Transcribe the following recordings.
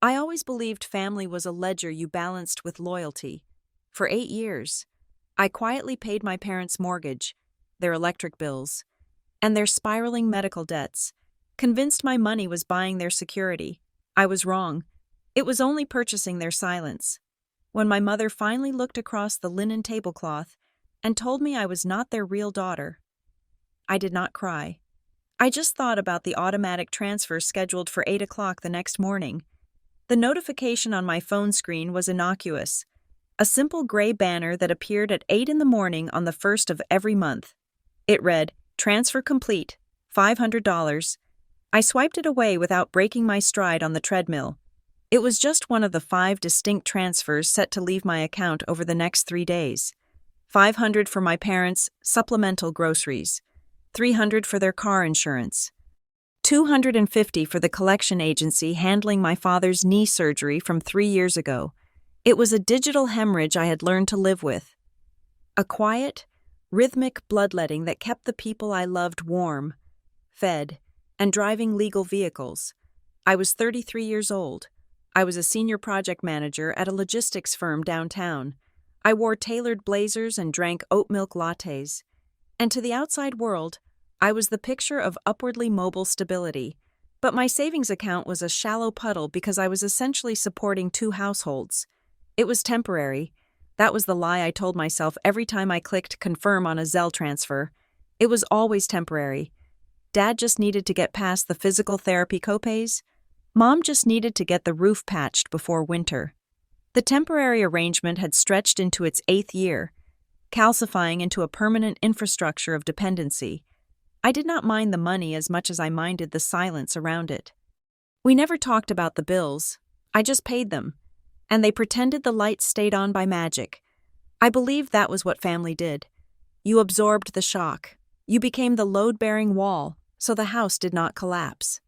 I always believed family was a ledger you balanced with loyalty. For 8 years, I quietly paid my parents' mortgage, their electric bills, and their spiraling medical debts, convinced my money was buying their security. I was wrong. It was only purchasing their silence. When my mother finally looked across the linen tablecloth and told me I was not their real daughter, I did not cry. I just thought about the automatic transfer scheduled for 8 o'clock the next morning. The notification on my phone screen was innocuous, a simple gray banner that appeared at 8 in the morning on the first of every month. It read, "Transfer complete, $500. I swiped it away without breaking my stride on the treadmill. It was just one of the 5 distinct transfers set to leave my account over the next 3 days. $500 for my parents' supplemental groceries, $300 for their car insurance, $250 for the collection agency handling my father's knee surgery from 3 years ago. It was a digital hemorrhage I had learned to live with. A quiet, rhythmic bloodletting that kept the people I loved warm, fed, and driving legal vehicles. I was 33 years old. I was a senior project manager at a logistics firm downtown. I wore tailored blazers and drank oat milk lattes. And to the outside world, I was the picture of upwardly mobile stability. But my savings account was a shallow puddle because I was essentially supporting 2 households. It was temporary. That was the lie I told myself every time I clicked confirm on a Zelle transfer. It was always temporary. Dad just needed to get past the physical therapy copays. Mom just needed to get the roof patched before winter. The temporary arrangement had stretched into its 8th year, calcifying into a permanent infrastructure of dependency. I did not mind the money as much as I minded the silence around it. We never talked about the bills. I just paid them, and they pretended the lights stayed on by magic. I believed that was what family did. You absorbed the shock. You became the load-bearing wall, so the house did not collapse.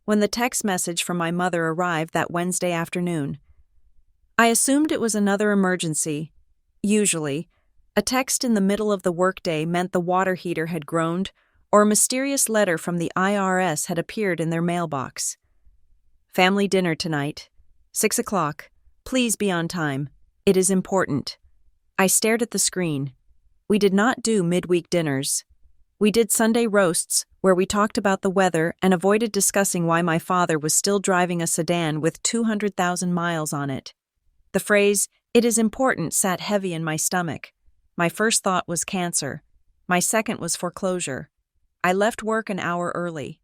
When the text message from my mother arrived that Wednesday afternoon, I assumed it was another emergency. Usually, a text in the middle of the workday meant the water heater had groaned or a mysterious letter from the IRS had appeared in their mailbox. "Family dinner tonight, 6 o'clock. Please be on time. It is important." I stared at the screen. We did not do midweek dinners. We did Sunday roasts, where we talked about the weather and avoided discussing why my father was still driving a sedan with 200,000 miles on it. The phrase, "it is important," sat heavy in my stomach. My first thought was cancer. My second was foreclosure. I left work an hour early,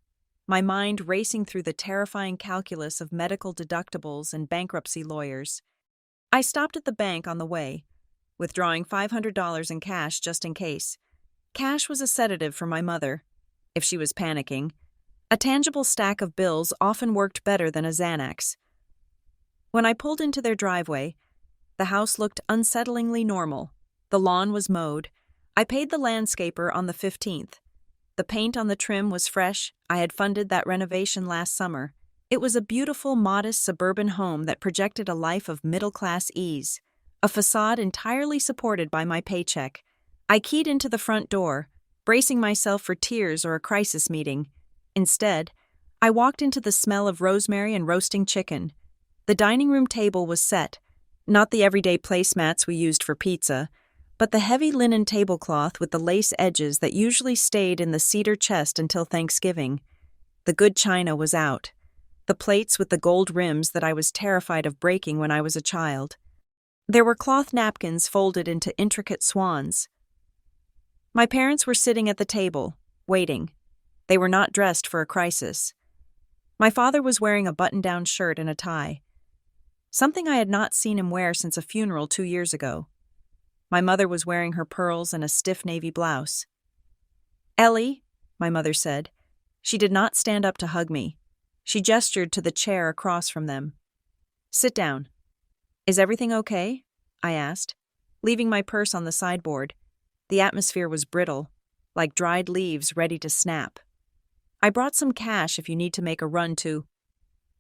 my mind racing through the terrifying calculus of medical deductibles and bankruptcy lawyers. I stopped at the bank on the way, withdrawing $500 in cash just in case. Cash was a sedative for my mother, if she was panicking. A tangible stack of bills often worked better than a Xanax. When I pulled into their driveway, the house looked unsettlingly normal. The lawn was mowed. I paid the landscaper on the 15th. The paint on the trim was fresh. I had funded that renovation last summer. It was a beautiful, modest suburban home that projected a life of middle-class ease, a facade entirely supported by my paycheck. I keyed into the front door, bracing myself for tears or a crisis meeting. Instead, I walked into the smell of rosemary and roasting chicken. The dining room table was set, not the everyday placemats we used for pizza, but the heavy linen tablecloth with the lace edges that usually stayed in the cedar chest until Thanksgiving. The good china was out, the plates with the gold rims that I was terrified of breaking when I was a child. There were cloth napkins folded into intricate swans. My parents were sitting at the table, waiting. They were not dressed for a crisis. My father was wearing a button-down shirt and a tie, something I had not seen him wear since a funeral 2 years ago. My mother was wearing her pearls and a stiff navy blouse. "Ellie," my mother said. She did not stand up to hug me. She gestured to the chair across from them. "Sit down." "Is everything okay?" I asked, leaving my purse on the sideboard. The atmosphere was brittle, like dried leaves ready to snap. "I brought some cash if you need to make a run to—"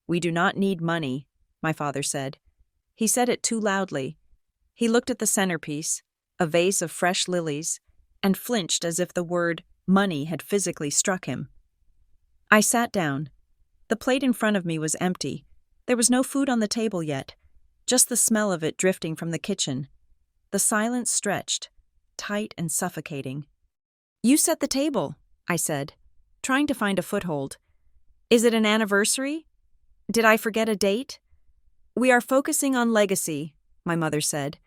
"We do not need money," my father said. He said it too loudly. He looked at the centerpiece, a vase of fresh lilies, and flinched as if the word money had physically struck him. I sat down. The plate in front of me was empty. There was no food on the table yet, just the smell of it drifting from the kitchen. The silence stretched, tight and suffocating. "You set the table," I said, trying to find a foothold. "Is it an anniversary? Did I forget a date?" "We are focusing on legacy," my mother said.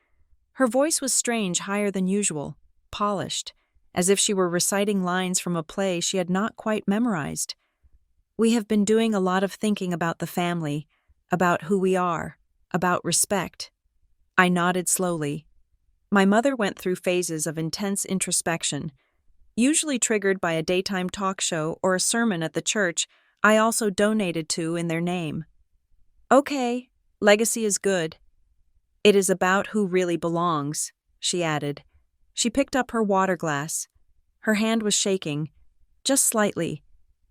Her voice was strange, higher than usual, polished, as if she were reciting lines from a play she had not quite memorized. "We have been doing a lot of thinking about the family, about who we are, about respect." I nodded slowly. My mother went through phases of intense introspection, usually triggered by a daytime talk show or a sermon at the church I also donated to in their name. "Okay, legacy is good. It is about who really belongs," she added. She picked up her water glass. Her hand was shaking, just slightly.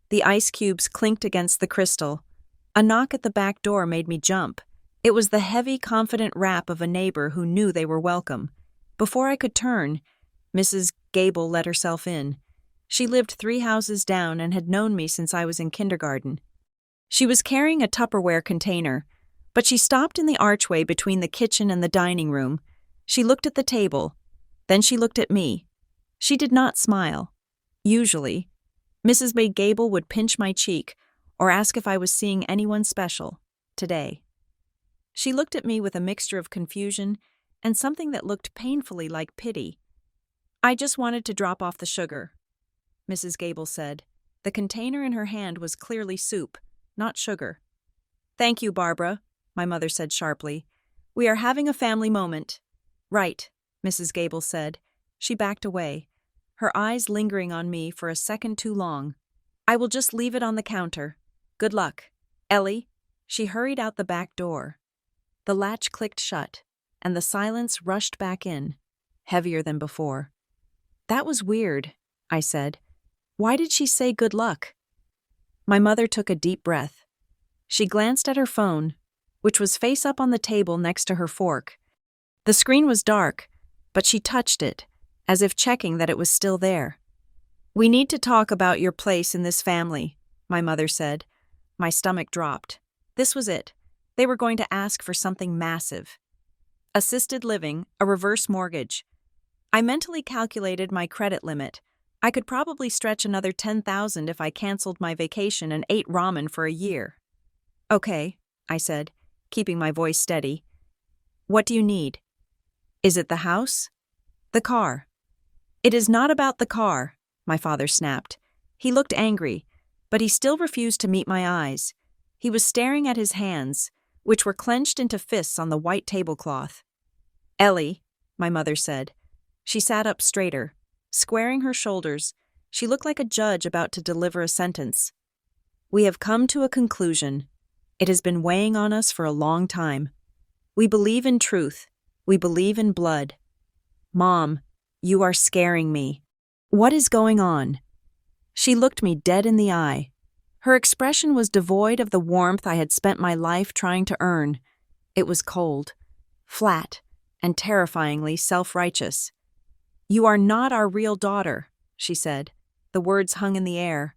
The ice cubes clinked against the crystal. A knock at the back door made me jump. It was the heavy, confident rap of a neighbor who knew they were welcome. Before I could turn, Mrs. Gable let herself in. She lived 3 houses down and had known me since I was in kindergarten. She was carrying a Tupperware container, but she stopped in the archway between the kitchen and the dining room. She looked at the table. Then she looked at me. She did not smile. Usually, Mrs. May Gable would pinch my cheek or ask if I was seeing anyone special. Today, she looked at me with a mixture of confusion and something that looked painfully like pity. "I just wanted to drop off the sugar," Mrs. Gable said. The container in her hand was clearly soup, not sugar. "Thank you, Barbara," my mother said sharply. "We are having a family moment." "Right," Mrs. Gable said. She backed away, her eyes lingering on me for a second too long. "I will just leave it on the counter. Good luck. Ellie." She hurried out the back door. The latch clicked shut, and the silence rushed back in, heavier than before. "That was weird," I said. "Why did she say good luck?" My mother took a deep breath. She glanced at her phone, which was face up on the table next to her fork. The screen was dark, but she touched it, as if checking that it was still there. "We need to talk about your place in this family," my mother said. My stomach dropped. This was it. They were going to ask for something massive. Assisted living, a reverse mortgage. I mentally calculated my credit limit. I could probably stretch another $10,000 if I canceled my vacation and ate ramen for a year. "Okay," I said, keeping my voice steady. "What do you need?" "Is it the house?" "The car." "It is not about the car," my father snapped. He looked angry, but he still refused to meet my eyes. He was staring at his hands, which were clenched into fists on the white tablecloth. "Ellie," my mother said. She sat up straighter. Squaring her shoulders, she looked like a judge about to deliver a sentence. "We have come to a conclusion. It has been weighing on us for a long time. We believe in truth. We believe in blood. Mom, you are scaring me. What is going on?" She looked me dead in the eye. Her expression was devoid of the warmth I had spent my life trying to earn. It was cold, flat, and terrifyingly self-righteous. "You are not our real daughter," she said. The words hung in the air,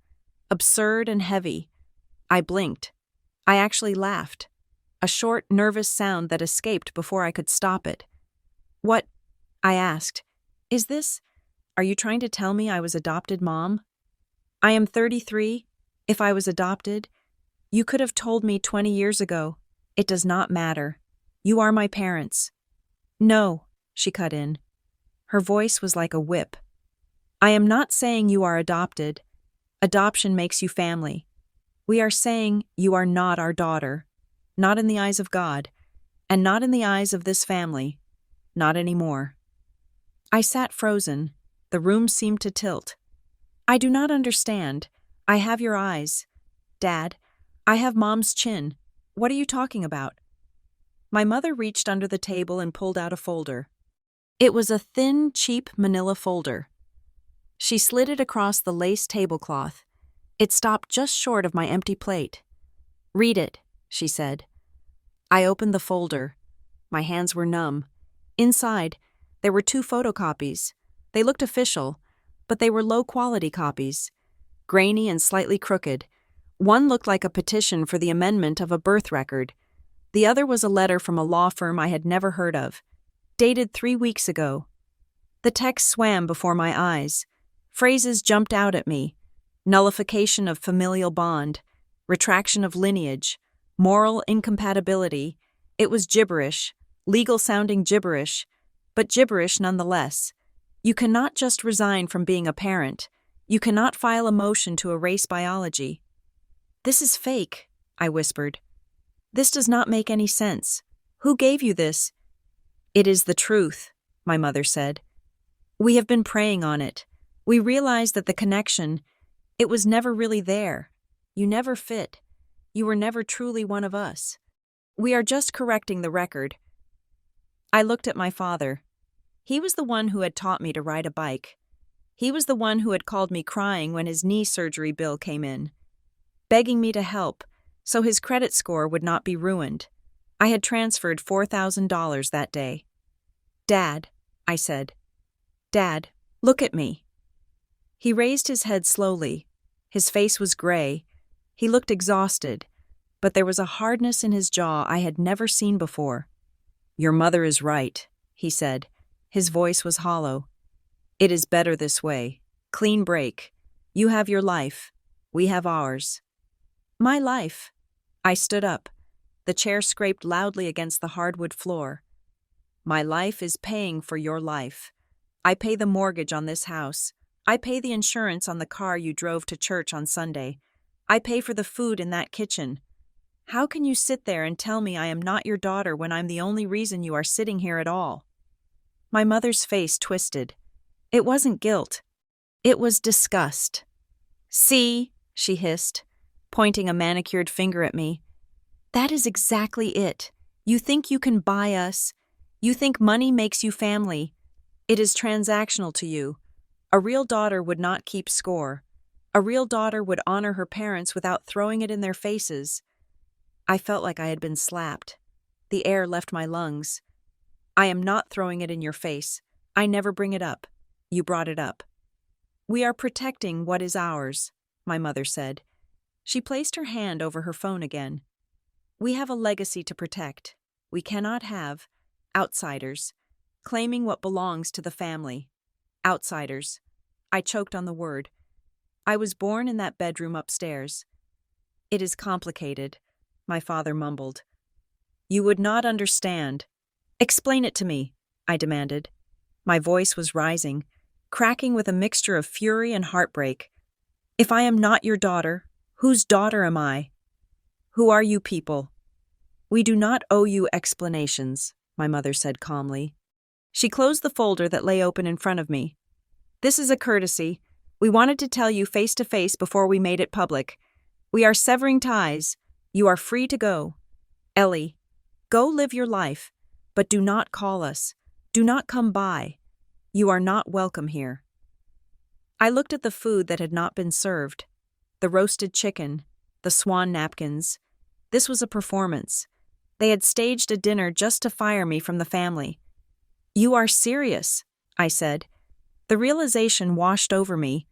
absurd and heavy. I blinked. I actually laughed, a short, nervous sound that escaped before I could stop it. "What?" I asked. Are you trying to tell me I was adopted, Mom?" "I am 33. If I was adopted, you could have told me 20 years ago. It does not matter. You are my parents." "No," she cut in. Her voice was like a whip. "I am not saying you are adopted. Adoption makes you family. We are saying you are not our daughter, not in the eyes of God, and not in the eyes of this family, not anymore." I sat frozen. The room seemed to tilt. "I do not understand. I have your eyes. Dad, I have Mom's chin. What are you talking about?" My mother reached under the table and pulled out a folder. It was a thin, cheap manila folder. She slid it across the lace tablecloth. It stopped just short of my empty plate. "Read it," she said. I opened the folder. My hands were numb. Inside, there were 2 photocopies. They looked official, but they were low-quality copies, grainy and slightly crooked. One looked like a petition for the amendment of a birth record. The other was a letter from a law firm I had never heard of, dated 3 weeks ago. The text swam before my eyes. Phrases jumped out at me: nullification of familial bond, retraction of lineage, moral incompatibility. It was gibberish, legal-sounding gibberish, but gibberish nonetheless. You cannot just resign from being a parent. You cannot file a motion to erase biology. "This is fake," I whispered. "This does not make any sense. Who gave you this?" "It is the truth," my mother said. "We have been preying on it. We realized that the connection, it was never really there. You never fit. You were never truly one of us. We are just correcting the record." I looked at my father. He was the one who had taught me to ride a bike. He was the one who had called me crying when his knee surgery bill came in, begging me to help so his credit score would not be ruined. I had transferred $4,000 that day. "Dad," I said. "Dad, look at me." He raised his head slowly. His face was gray. He looked exhausted, but there was a hardness in his jaw I had never seen before. "Your mother is right," he said. His voice was hollow. "It is better this way. Clean break. You have your life. We have ours." "My life." I stood up. The chair scraped loudly against the hardwood floor. "My life is paying for your life. I pay the mortgage on this house. I pay the insurance on the car you drove to church on Sunday. I pay for the food in that kitchen. How can you sit there and tell me I am not your daughter when I'm the only reason you are sitting here at all?" My mother's face twisted. It wasn't guilt. It was disgust. "See," she hissed, pointing a manicured finger at me. "That is exactly it. You think you can buy us. You think money makes you family. It is transactional to you. A real daughter would not keep score. A real daughter would honor her parents without throwing it in their faces." I felt like I had been slapped. The air left my lungs. "I am not throwing it in your face. I never bring it up. You brought it up." "We are protecting what is ours," my mother said. She placed her hand over her phone again. "We have a legacy to protect. We cannot have outsiders claiming what belongs to the family. Outsiders." I choked on the word. "I was born in that bedroom upstairs." "It is complicated," my father mumbled. "You would not understand." "Explain it to me," I demanded. My voice was rising, cracking with a mixture of fury and heartbreak. "If I am not your daughter, whose daughter am I? Who are you people?" "We do not owe you explanations," my mother said calmly. She closed the folder that lay open in front of me. "This is a courtesy. We wanted to tell you face to face before we made it public. We are severing ties. You are free to go. Ellie, go live your life, but do not call us. Do not come by. You are not welcome here." I looked at the food that had not been served. The roasted chicken, the swan napkins. This was a performance. They had staged a dinner just to fire me from the family. "You are serious," I said. The realization washed over me,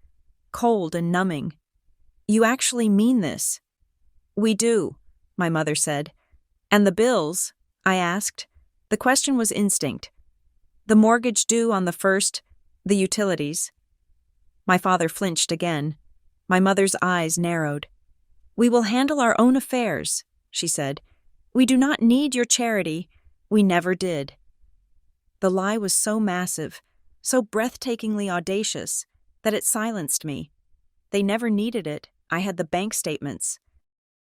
cold and numbing. "You actually mean this?" "We do," my mother said. "And the bills?" I asked. The question was instinct. "The mortgage due on the 1st, the utilities." My father flinched again. My mother's eyes narrowed. "We will handle our own affairs," she said. "We do not need your charity. We never did." The lie was so massive, so breathtakingly audacious, that it silenced me. They never needed it. I had the bank statements.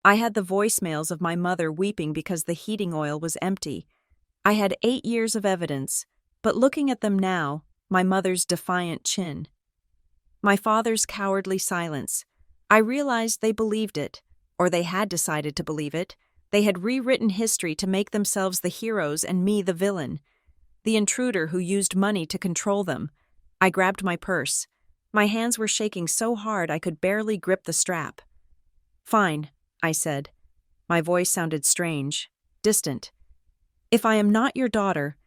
I had the voicemails of my mother weeping because the heating oil was empty. I had 8 years of evidence, but looking at them now, my mother's defiant chin. My father's cowardly silence. I realized they believed it, or they had decided to believe it. They had rewritten history to make themselves the heroes and me the villain, the intruder who used money to control them. I grabbed my purse. My hands were shaking so hard I could barely grip the strap. "Fine," I said. My voice sounded strange, distant. "If I am not your daughter,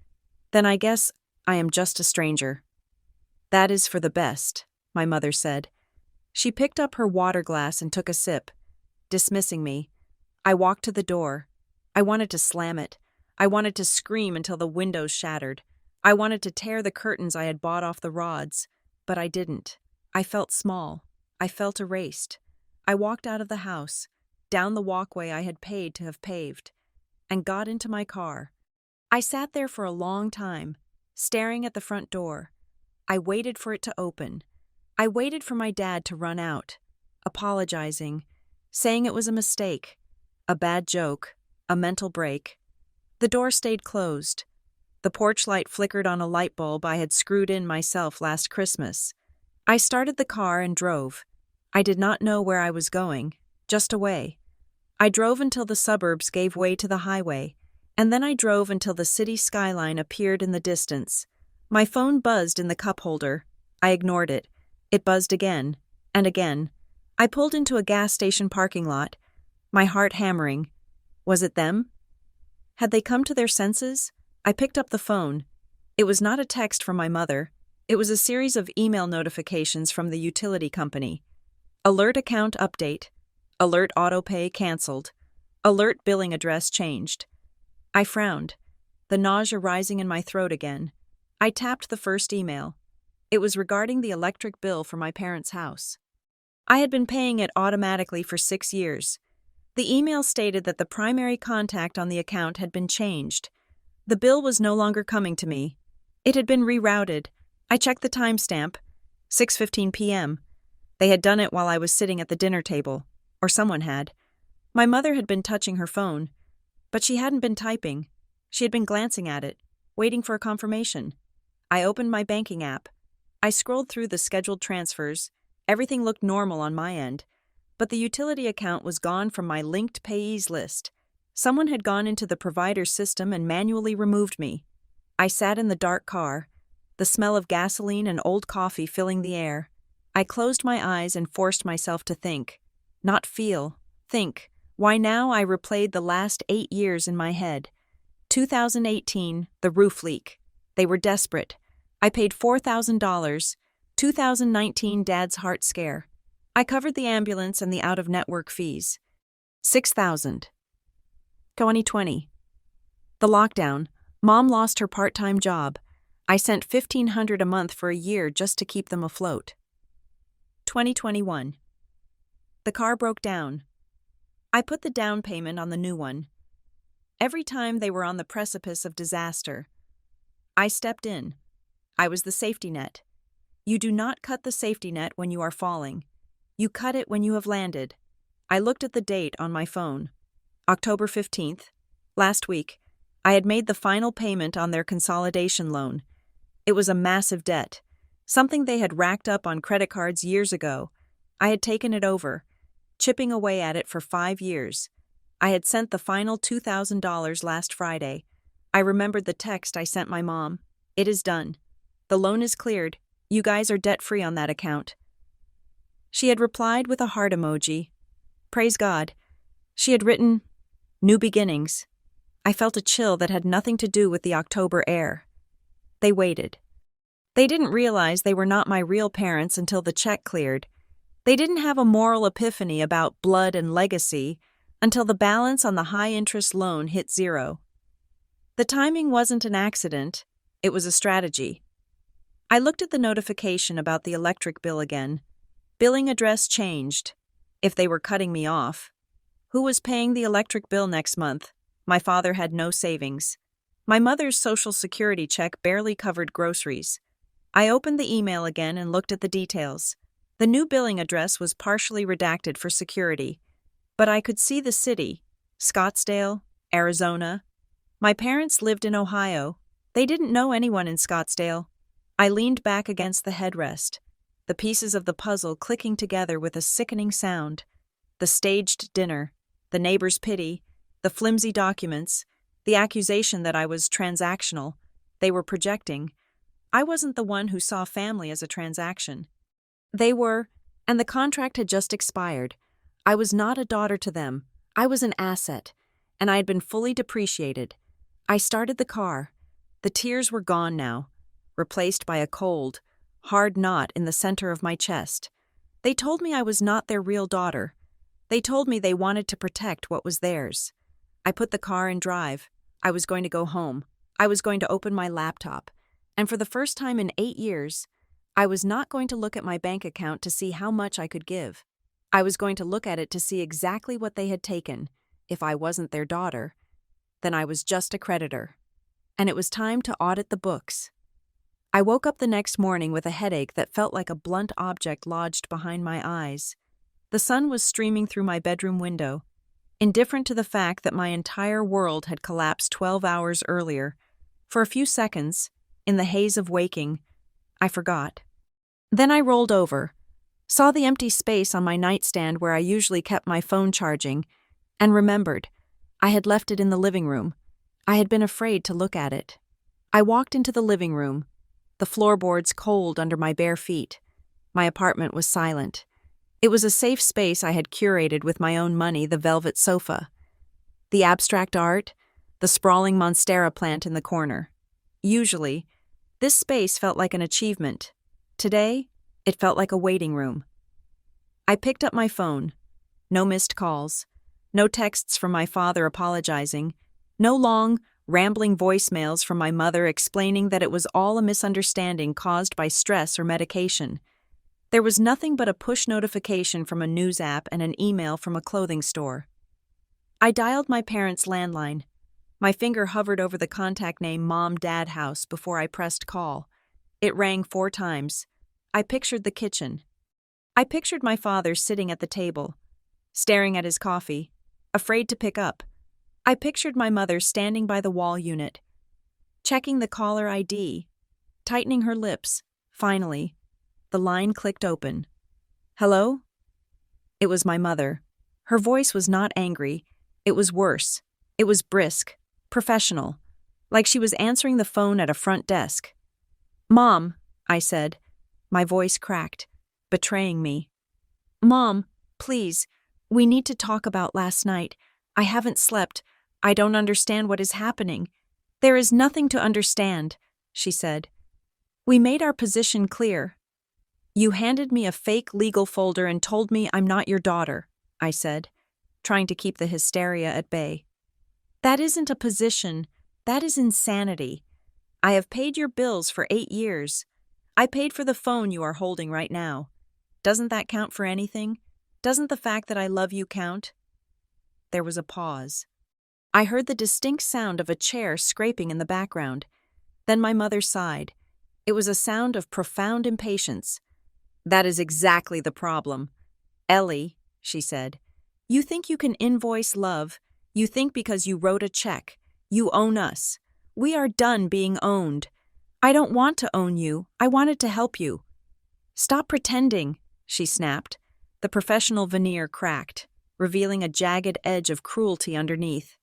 then I guess I am just a stranger." "That is for the best," my mother said. She picked up her water glass and took a sip. Dismissing me, I walked to the door. I wanted to slam it. I wanted to scream until the windows shattered. I wanted to tear the curtains I had bought off the rods, but I didn't. I felt small. I felt erased. I walked out of the house, down the walkway I had paid to have paved, and got into my car. I sat there for a long time, staring at the front door. I waited for it to open. I waited for my dad to run out, apologizing, saying it was a mistake, a bad joke, a mental break. The door stayed closed. The porch light flickered on a light bulb I had screwed in myself last Christmas. I started the car and drove. I did not know where I was going, just away. I drove until the suburbs gave way to the highway, and then I drove until the city skyline appeared in the distance. My phone buzzed in the cup holder. I ignored it. It buzzed again, and again. I pulled into a gas station parking lot, my heart hammering. Was it them? Had they come to their senses? I picked up the phone. It was not a text from my mother. It was a series of email notifications from the utility company. Alert account update. Alert autopay canceled. Alert billing address changed. I frowned, the nausea rising in my throat again. I tapped the first email. It was regarding the electric bill for my parents' house. I had been paying it automatically for 6 years. The email stated that the primary contact on the account had been changed. The bill was no longer coming to me. It had been rerouted. I checked the timestamp, 6:15 p.m. They had done it while I was sitting at the dinner table, or someone had. My mother had been touching her phone, but she hadn't been typing. She had been glancing at it, waiting for a confirmation. I opened my banking app. I scrolled through the scheduled transfers. Everything looked normal on my end, but the utility account was gone from my linked payees list. Someone had gone into the provider's system and manually removed me. I sat in the dark car, the smell of gasoline and old coffee filling the air. I closed my eyes and forced myself to think. Not feel, think. Why now I replayed the last 8 years in my head. 2018, the roof leak. They were desperate. I paid $4,000. 2019, Dad's heart scare. I covered the ambulance and the out-of-network fees. $6,000. 2020. The lockdown. Mom lost her part-time job. I sent $1,500 a month for a year just to keep them afloat. 2021. The car broke down. I put the down payment on the new one. Every time they were on the precipice of disaster, I stepped in. I was the safety net. You do not cut the safety net when you are falling. You cut it when you have landed. I looked at the date on my phone. October 15th. Last week, I had made the final payment on their consolidation loan. It was a massive debt, something they had racked up on credit cards years ago. I had taken it over, chipping away at it for 5 years. I had sent the final $2,000 last Friday. I remembered the text I sent my mom. It is done. The loan is cleared. You guys are debt-free on that account. She had replied with a heart emoji. Praise God. She had written, New beginnings. I felt a chill that had nothing to do with the October air. They waited. They didn't realize they were not my real parents until the check cleared. They didn't have a moral epiphany about blood and legacy until the balance on the high-interest loan hit zero. The timing wasn't an accident. It was a strategy. I looked at the notification about the electric bill again. Billing address changed. If they were cutting me off. Who was paying the electric bill next month? My father had no savings. My mother's Social Security check barely covered groceries. I opened the email again and looked at the details. The new billing address was partially redacted for security, but I could see the city, Scottsdale, Arizona. My parents lived in Ohio. They didn't know anyone in Scottsdale. I leaned back against the headrest, the pieces of the puzzle clicking together with a sickening sound. The staged dinner, the neighbor's pity, the flimsy documents, the accusation that I was transactional. They were projecting. I wasn't the one who saw family as a transaction. They were, and the contract had just expired. I was not a daughter to them. I was an asset, and I had been fully depreciated. I started the car. The tears were gone now, replaced by a cold, hard knot in the center of my chest. They told me I was not their real daughter. They told me they wanted to protect what was theirs. I put the car in drive. I was going to go home. I was going to open my laptop. And for the first time in 8 years, I was not going to look at my bank account to see how much I could give. I was going to look at it to see exactly what they had taken. If I wasn't their daughter, then I was just a creditor. And it was time to audit the books. I woke up the next morning with a headache that felt like a blunt object lodged behind my eyes. The sun was streaming through my bedroom window, indifferent to the fact that my entire world had collapsed 12 hours earlier. For a few seconds, in the haze of waking, I forgot. Then I rolled over, saw the empty space on my nightstand where I usually kept my phone charging, and remembered. I had left it in the living room. I had been afraid to look at it. I walked into the living room, the floorboards cold under my bare feet. My apartment was silent. It was a safe space I had curated with my own money, the velvet sofa, the abstract art, the sprawling monstera plant in the corner. Usually, this space felt like an achievement. Today, it felt like a waiting room. I picked up my phone. No missed calls. No texts from my father apologizing. No long, rambling voicemails from my mother explaining that it was all a misunderstanding caused by stress or medication. There was nothing but a push notification from a news app and an email from a clothing store. I dialed my parents' landline. My finger hovered over the contact name Mom Dad House before I pressed call. It rang 4 times. I pictured the kitchen. I pictured my father sitting at the table, staring at his coffee, afraid to pick up. I pictured my mother standing by the wall unit, checking the caller ID, tightening her lips. Finally, the line clicked open. Hello? It was my mother. Her voice was not angry. It was worse. It was brisk, professional, like she was answering the phone at a front desk. Mom, I said. My voice cracked, betraying me. Mom, please, we need to talk about last night. I haven't slept. I don't understand what is happening. There is nothing to understand, she said. We made our position clear. You handed me a fake legal folder and told me I'm not your daughter, I said, trying to keep the hysteria at bay. That isn't a position. That is insanity. I have paid your bills for 8 years. I paid for the phone you are holding right now. Doesn't that count for anything? Doesn't the fact that I love you count? There was a pause. I heard the distinct sound of a chair scraping in the background. Then my mother sighed. It was a sound of profound impatience. That is exactly the problem. Ellie, she said, you think you can invoice love. You think because you wrote a check, you own us. We are done being owned. I don't want to own you. I wanted to help you. Stop pretending, she snapped. The professional veneer cracked, revealing a jagged edge of cruelty underneath.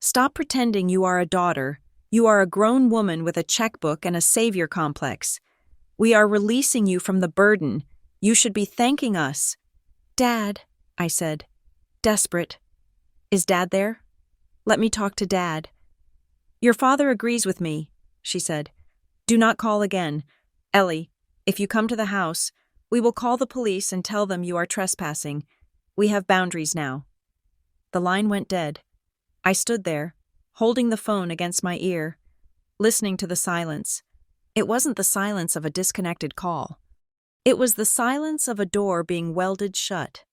Stop pretending you are a daughter. You are a grown woman with a checkbook and a savior complex. We are releasing you from the burden. You should be thanking us. Dad, I said, desperate. Is Dad there? Let me talk to Dad. Your father agrees with me, she said. Do not call again. Ellie, if you come to the house, we will call the police and tell them you are trespassing. We have boundaries now. The line went dead. I stood there, holding the phone against my ear, listening to the silence. It wasn't the silence of a disconnected call. It was the silence of a door being welded shut.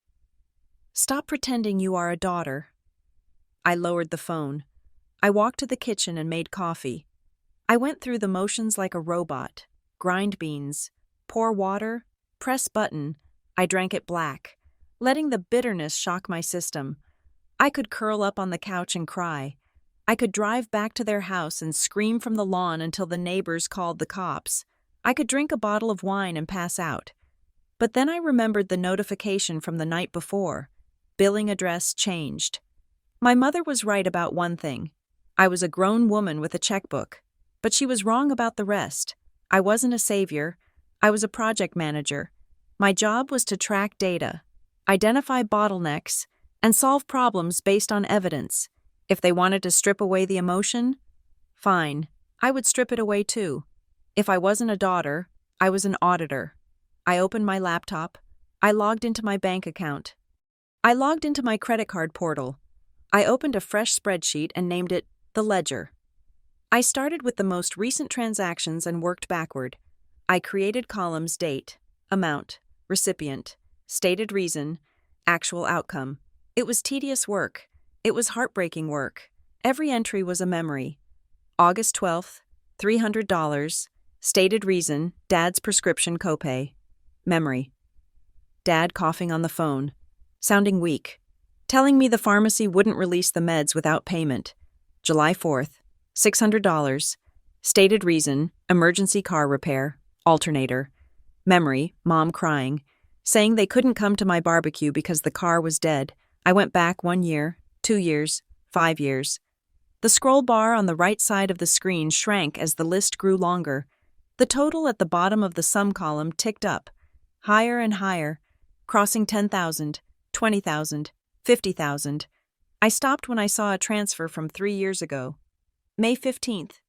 Stop pretending you are a daughter. I lowered the phone. I walked to the kitchen and made coffee. I went through the motions like a robot. Grind beans, pour water, press button. I drank it black, letting the bitterness shock my system. I could curl up on the couch and cry. I could drive back to their house and scream from the lawn until the neighbors called the cops. I could drink a bottle of wine and pass out. But then I remembered the notification from the night before. Billing address changed. My mother was right about one thing. I was a grown woman with a checkbook. But she was wrong about the rest. I wasn't a savior. I was a project manager. My job was to track data, identify bottlenecks, and solve problems based on evidence. If they wanted to strip away the emotion, fine, I would strip it away too. If I wasn't a daughter, I was an auditor. I opened my laptop. I logged into my bank account. I logged into my credit card portal. I opened a fresh spreadsheet and named it the ledger. I started with the most recent transactions and worked backward. I created columns: date, amount, recipient, stated reason, actual outcome. It was tedious work. It was heartbreaking work. Every entry was a memory. August 12th, $300. Stated reason: Dad's prescription copay. Memory. Dad coughing on the phone, sounding weak, telling me the pharmacy wouldn't release the meds without payment. July 4th, $600. Stated reason: emergency car repair, alternator. Memory: Mom crying, saying they couldn't come to my barbecue because the car was dead. I went back 1 year, 2 years, 5 years. The scroll bar on the right side of the screen shrank as the list grew longer. The total at the bottom of the sum column ticked up, higher and higher, crossing 10,000, 20,000, 50,000. I stopped when I saw a transfer from 3 years ago. May 15th,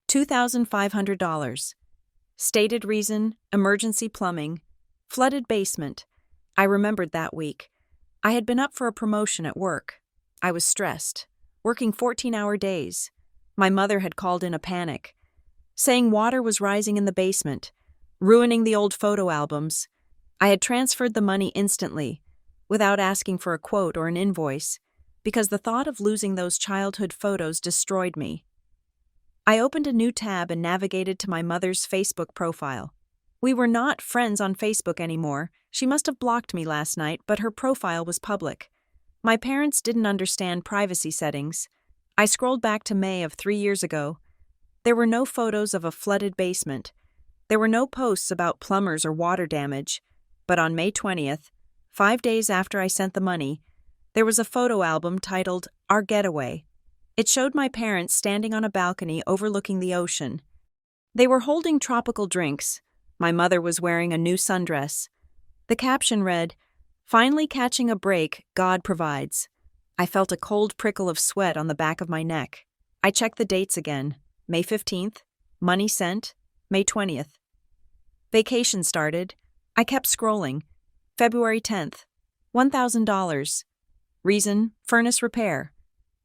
$2,500. Stated reason: emergency plumbing, flooded basement. I remembered that week. I had been up for a promotion at work. I was stressed, working 14-hour days. My mother had called in a panic, saying water was rising in the basement, ruining the old photo albums. I had transferred the money instantly, without asking for a quote or an invoice, because the thought of losing those childhood photos destroyed me. I opened a new tab and navigated to my mother's Facebook profile. We were not friends on Facebook anymore. She must have blocked me last night, but her profile was public. My parents didn't understand privacy settings. I scrolled back to May of 3 years ago. There were no photos of a flooded basement. There were no posts about plumbers or water damage. But on May 20th, 5 days after I sent the money, there was a photo album titled Our Getaway. It showed my parents standing on a balcony overlooking the ocean. They were holding tropical drinks. My mother was wearing a new sundress. The caption read, "Finally catching a break, God provides." I felt a cold prickle of sweat on the back of my neck. I checked the dates again. May 15th, money sent, May 20th. Vacation started. I kept scrolling. February 10th, $1,000. Reason: furnace repair.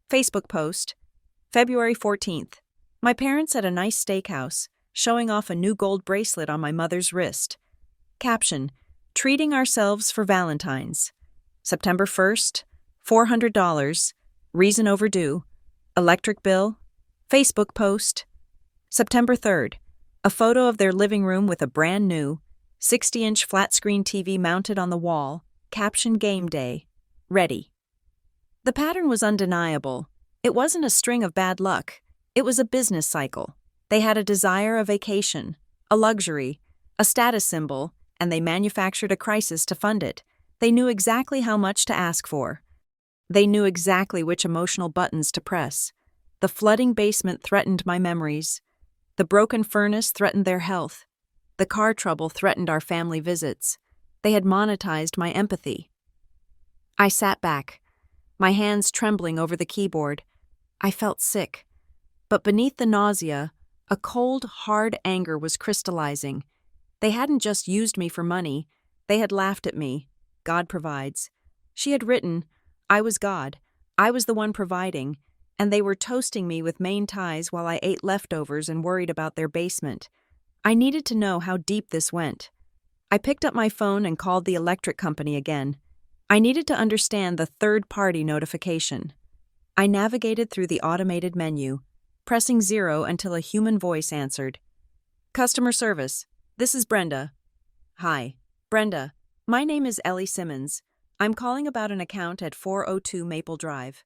Facebook post. February 14th. My parents at a nice steakhouse, showing off a new gold bracelet on my mother's wrist. Caption: treating ourselves for Valentine's. September 1st, $400. Reason: overdue. Electric bill. Facebook post. September 3rd. A photo of their living room with a brand new 60-inch flat-screen TV mounted on the wall. Caption: game day. Ready. The pattern was undeniable. It wasn't a string of bad luck. It was a business cycle. They had a desire, a vacation, a luxury, a status symbol, and they manufactured a crisis to fund it. They knew exactly how much to ask for. They knew exactly which emotional buttons to press. The flooding basement threatened my memories. The broken furnace threatened their health. The car trouble threatened our family visits. They had monetized my empathy. I sat back, my hands trembling over the keyboard. I felt sick. But beneath the nausea, a cold, hard anger was crystallizing. They hadn't just used me for money. They had laughed at me. God provides. She had written, I was God. I was the one providing. And they were toasting me with Maine ties while I ate leftovers and worried about their basement. I needed to know how deep this went. I picked up my phone and called the electric company again. I needed to understand the third-party notification. I navigated through the automated menu, pressing 0 until a human voice answered. Customer service. This is Brenda. Hi, Brenda. My name is Ellie Simmons. I'm calling about an account at 402 Maple Drive.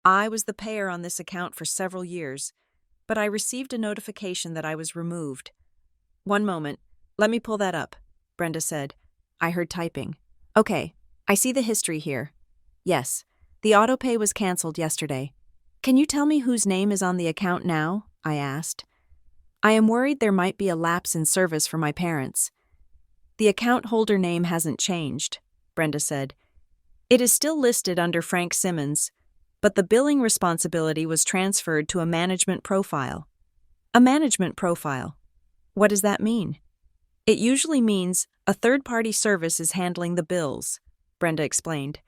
I was the payer on this account for several years, but I received a notification that I was removed. One moment. Let me pull that up, Brenda said. I heard typing. Okay, I see the history here. Yes, the autopay was canceled yesterday. Can you tell me whose name is on the account now? I asked. I am worried there might be a lapse in service for my parents. The account holder name hasn't changed, Brenda said. It is still listed under Frank Simmons, but the billing responsibility was transferred to a management profile. A management profile. What does that mean? It usually means a third-party service is handling the bills, Brenda explained.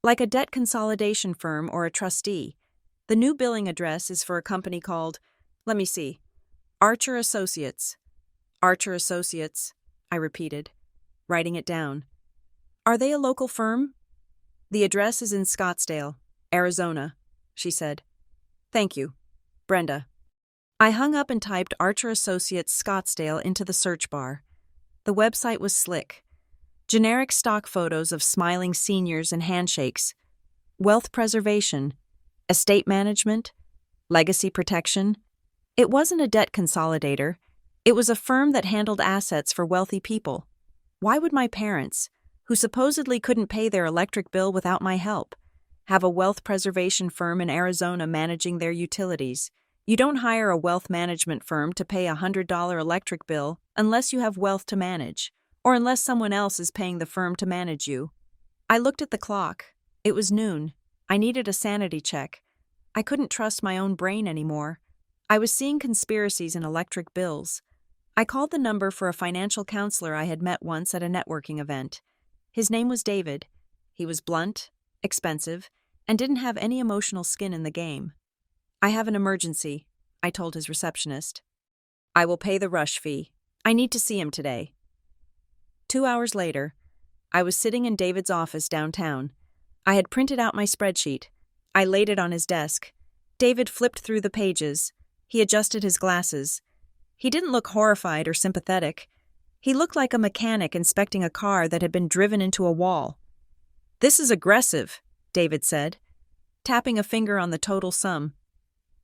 Like a debt consolidation firm or a trustee. The new billing address is for a company called, let me see, Archer Associates. Archer Associates, I repeated, writing it down. Are they a local firm? The address is in Scottsdale, Arizona, she said. Thank you, Brenda. I hung up and typed Archer Associates Scottsdale into the search bar. The website was slick. Generic stock photos of smiling seniors and handshakes. Wealth preservation. Estate management. Legacy protection. It wasn't a debt consolidator. It was a firm that handled assets for wealthy people. Why would my parents, who supposedly couldn't pay their electric bill without my help, have a wealth preservation firm in Arizona managing their utilities? You don't hire a wealth management firm to pay a $100 electric bill unless you have wealth to manage, or unless someone else is paying the firm to manage you. I looked at the clock. It was noon. I needed a sanity check. I couldn't trust my own brain anymore. I was seeing conspiracies in electric bills. I called the number for a financial counselor I had met once at a networking event. His name was David. He was blunt, expensive, and didn't have any emotional skin in the game. I have an emergency, I told his receptionist. I will pay the rush fee. I need to see him today. 2 hours later, I was sitting in David's office downtown. I had printed out my spreadsheet. I laid it on his desk. David flipped through the pages. He adjusted his glasses. He didn't look horrified or sympathetic. He looked like a mechanic inspecting a car that had been driven into a wall. This is aggressive, David said, tapping a finger on the total sum.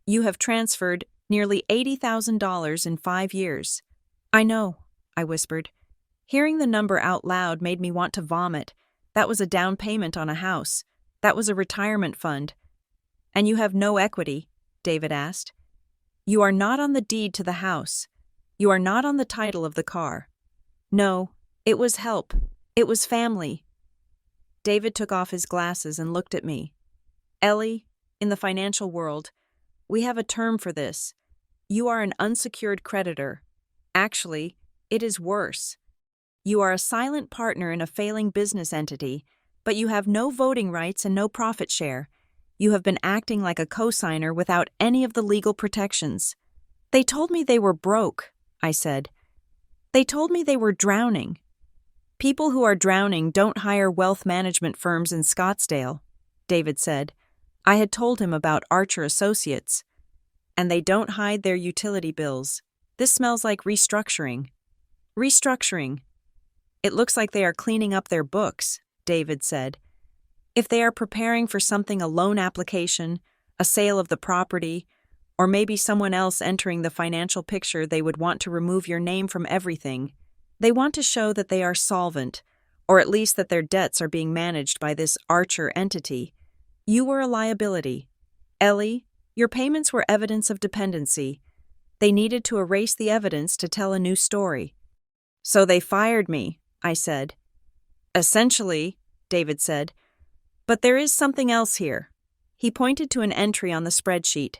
You have transferred nearly $80,000 in 5 years. I know, I whispered. Hearing the number out loud made me want to vomit. That was a down payment on a house. That was a retirement fund. And you have no equity, David asked. You are not on the deed to the house. You are not on the title of the car. No, it was help. It was family. David took off his glasses and looked at me. Ellie, in the financial world, we have a term for this. You are an unsecured creditor. Actually, it is worse. You are a silent partner in a failing business entity, but you have no voting rights and no profit share. You have been acting like a cosigner without any of the legal protections. They told me they were broke, I said. They told me they were drowning. People who are drowning don't hire wealth management firms in Scottsdale, David said. I had told him about Archer Associates. And they don't hide their utility bills. This smells like restructuring. Restructuring. It looks like they are cleaning up their books, David said. If they are preparing for something, a loan application, a sale of the property, or maybe someone else entering the financial picture, they would want to remove your name from everything. They want to show that they are solvent, or at least that their debts are being managed by this Archer entity. You were a liability. Ellie, your payments were evidence of dependency. They needed to erase the evidence to tell a new story. So they fired me, I said. Essentially, David said. But there is something else here. He pointed to an entry on the spreadsheet.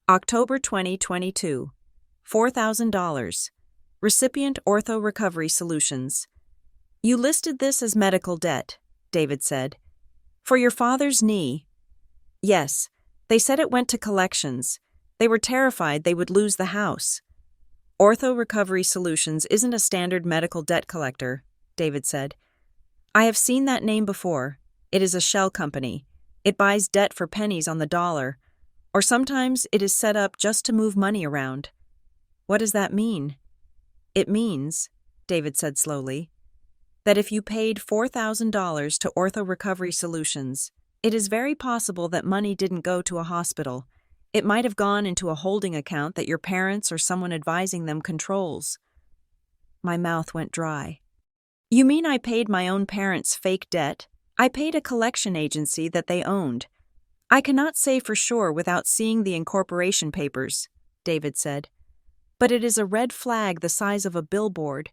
October 2022. $4,000. Recipient Ortho Recovery Solutions. You listed this as medical debt, David said. For your father's knee. Yes, they said it went to collections. They were terrified they would lose the house. Ortho Recovery Solutions isn't a standard medical debt collector, David said. I have seen that name before. It is a shell company. It buys debt for pennies on the dollar. Or sometimes it is set up just to move money around. What does that mean? It means, David said slowly, that if you paid $4,000 to Ortho Recovery Solutions, it is very possible that money didn't go to a hospital. It might have gone into a holding account that your parents or someone advising them controls. My mouth went dry. You mean I paid my own parents fake debt? I paid a collection agency that they owned. I cannot say for sure without seeing the incorporation papers, David said. But it is a red flag the size of a billboard.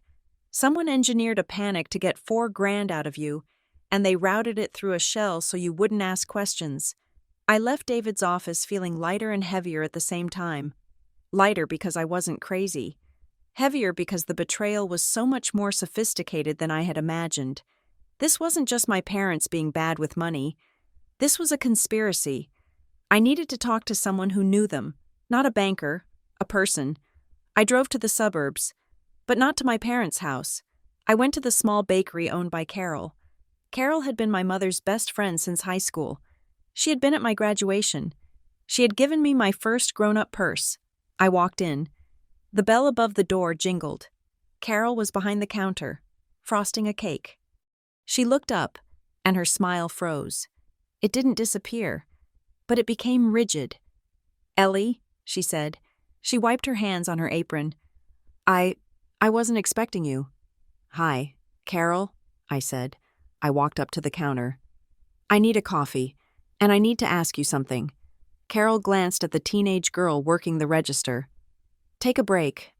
Someone engineered a panic to get $4,000 out of you, and they routed it through a shell so you wouldn't ask questions. I left David's office feeling lighter and heavier at the same time. Lighter because I wasn't crazy. Heavier because the betrayal was so much more sophisticated than I had imagined. This wasn't just my parents being bad with money. This was a conspiracy. I needed to talk to someone who knew them, not a banker, a person. I drove to the suburbs, but not to my parents' house. I went to the small bakery owned by Carol. Carol had been my mother's best friend since high school. She had been at my graduation. She had given me my first grown-up purse. I walked in. The bell above the door jingled. Carol was behind the counter, frosting a cake. She looked up, and her smile froze. It didn't disappear, but it became rigid. "Ellie," she said. She wiped her hands on her apron. I wasn't expecting you." "Hi, Carol," I said. I walked up to the counter. "I need a coffee, and I need to ask you something." Carol glanced at the teenage girl working the register. "Take a break.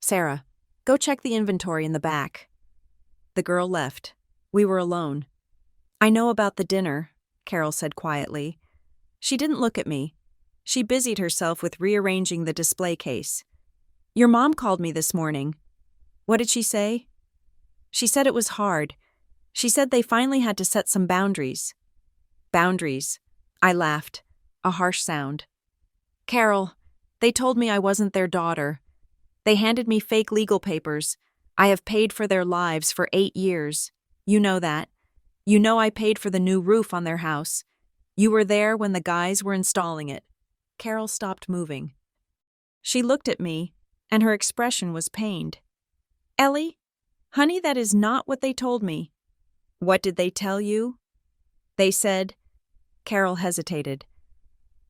Sarah, go check the inventory in the back." The girl left. We were alone. "I know about the dinner," Carol said quietly. She didn't look at me. She busied herself with rearranging the display case. "Your mom called me this morning." "What did she say?" "She said it was hard. She said they finally had to set some boundaries." "Boundaries." I laughed. A harsh sound. "Carol, they told me I wasn't their daughter. They handed me fake legal papers. I have paid for their lives for 8 years. You know that. You know I paid for the new roof on their house. You were there when the guys were installing it." Carol stopped moving. She looked at me, and her expression was pained. "Ellie, honey, that is not what they told me." "What did they tell you?" "They said—" Carol hesitated.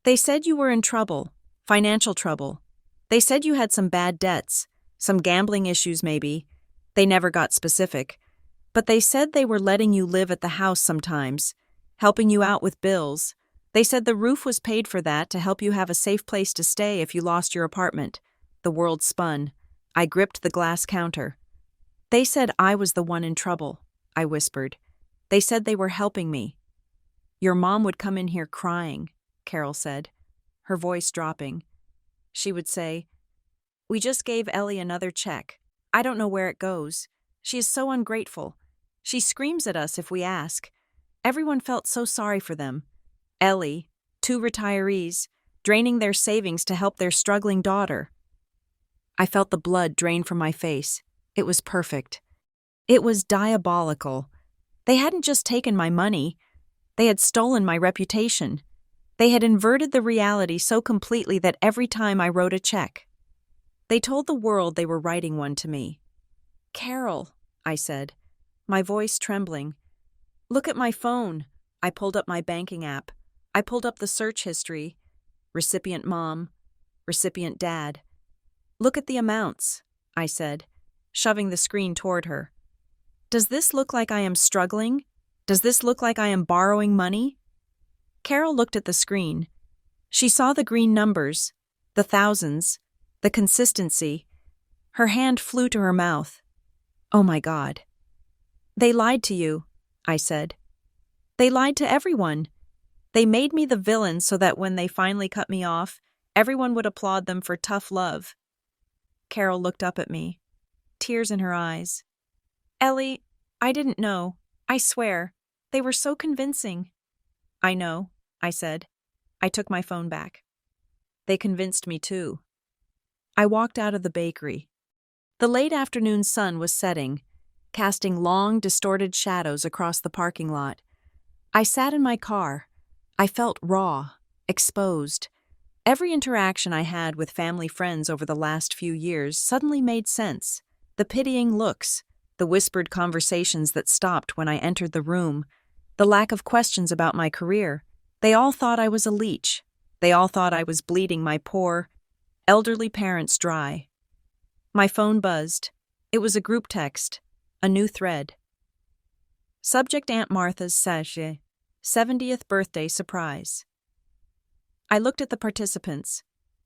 "They said you were in trouble, financial trouble. They said you had some bad debts, some gambling issues maybe. They never got specific. But they said they were letting you live at the house sometimes, helping you out with bills. They said the roof was paid for that to help you have a safe place to stay if you lost your apartment." The world spun. I gripped the glass counter. "They said I was the one in trouble," I whispered. "They said they were helping me." "Your mom would come in here crying," Carol said, her voice dropping. She would say, "We just gave Ellie another check. I don't know where it goes. She is so ungrateful. She screams at us if we ask." Everyone felt so sorry for them. Ellie, 2 retirees, draining their savings to help their struggling daughter. I felt the blood drain from my face. It was perfect. It was diabolical. They hadn't just taken my money. They had stolen my reputation. They had inverted the reality so completely that every time I wrote a check, they told the world they were writing one to me. "Carol," I said, my voice trembling. "Look at my phone." I pulled up my banking app. I pulled up the search history. Recipient mom, recipient dad. "Look at the amounts," I said, shoving the screen toward her. "Does this look like I am struggling? Does this look like I am borrowing money?" Carol looked at the screen. She saw the green numbers, the thousands, the consistency. Her hand flew to her mouth. "Oh my God." "They lied to you," I said. "They lied to everyone. They made me the villain so that when they finally cut me off, everyone would applaud them for tough love." Carol looked up at me, tears in her eyes. "Ellie, I didn't know. I swear. They were so convincing." "I know," I said. I took my phone back. "They convinced me too." I walked out of the bakery. The late afternoon sun was setting, casting long, distorted shadows across the parking lot. I sat in my car. I felt raw, exposed. Every interaction I had with family friends over the last few years suddenly made sense. The pitying looks, the whispered conversations that stopped when I entered the room, the lack of questions about my career. They all thought I was a leech. They all thought I was bleeding my poor, elderly parents dry. My phone buzzed. It was a group text, a new thread. Subject: Aunt Martha's sachet, 70th birthday surprise. I looked at the participants.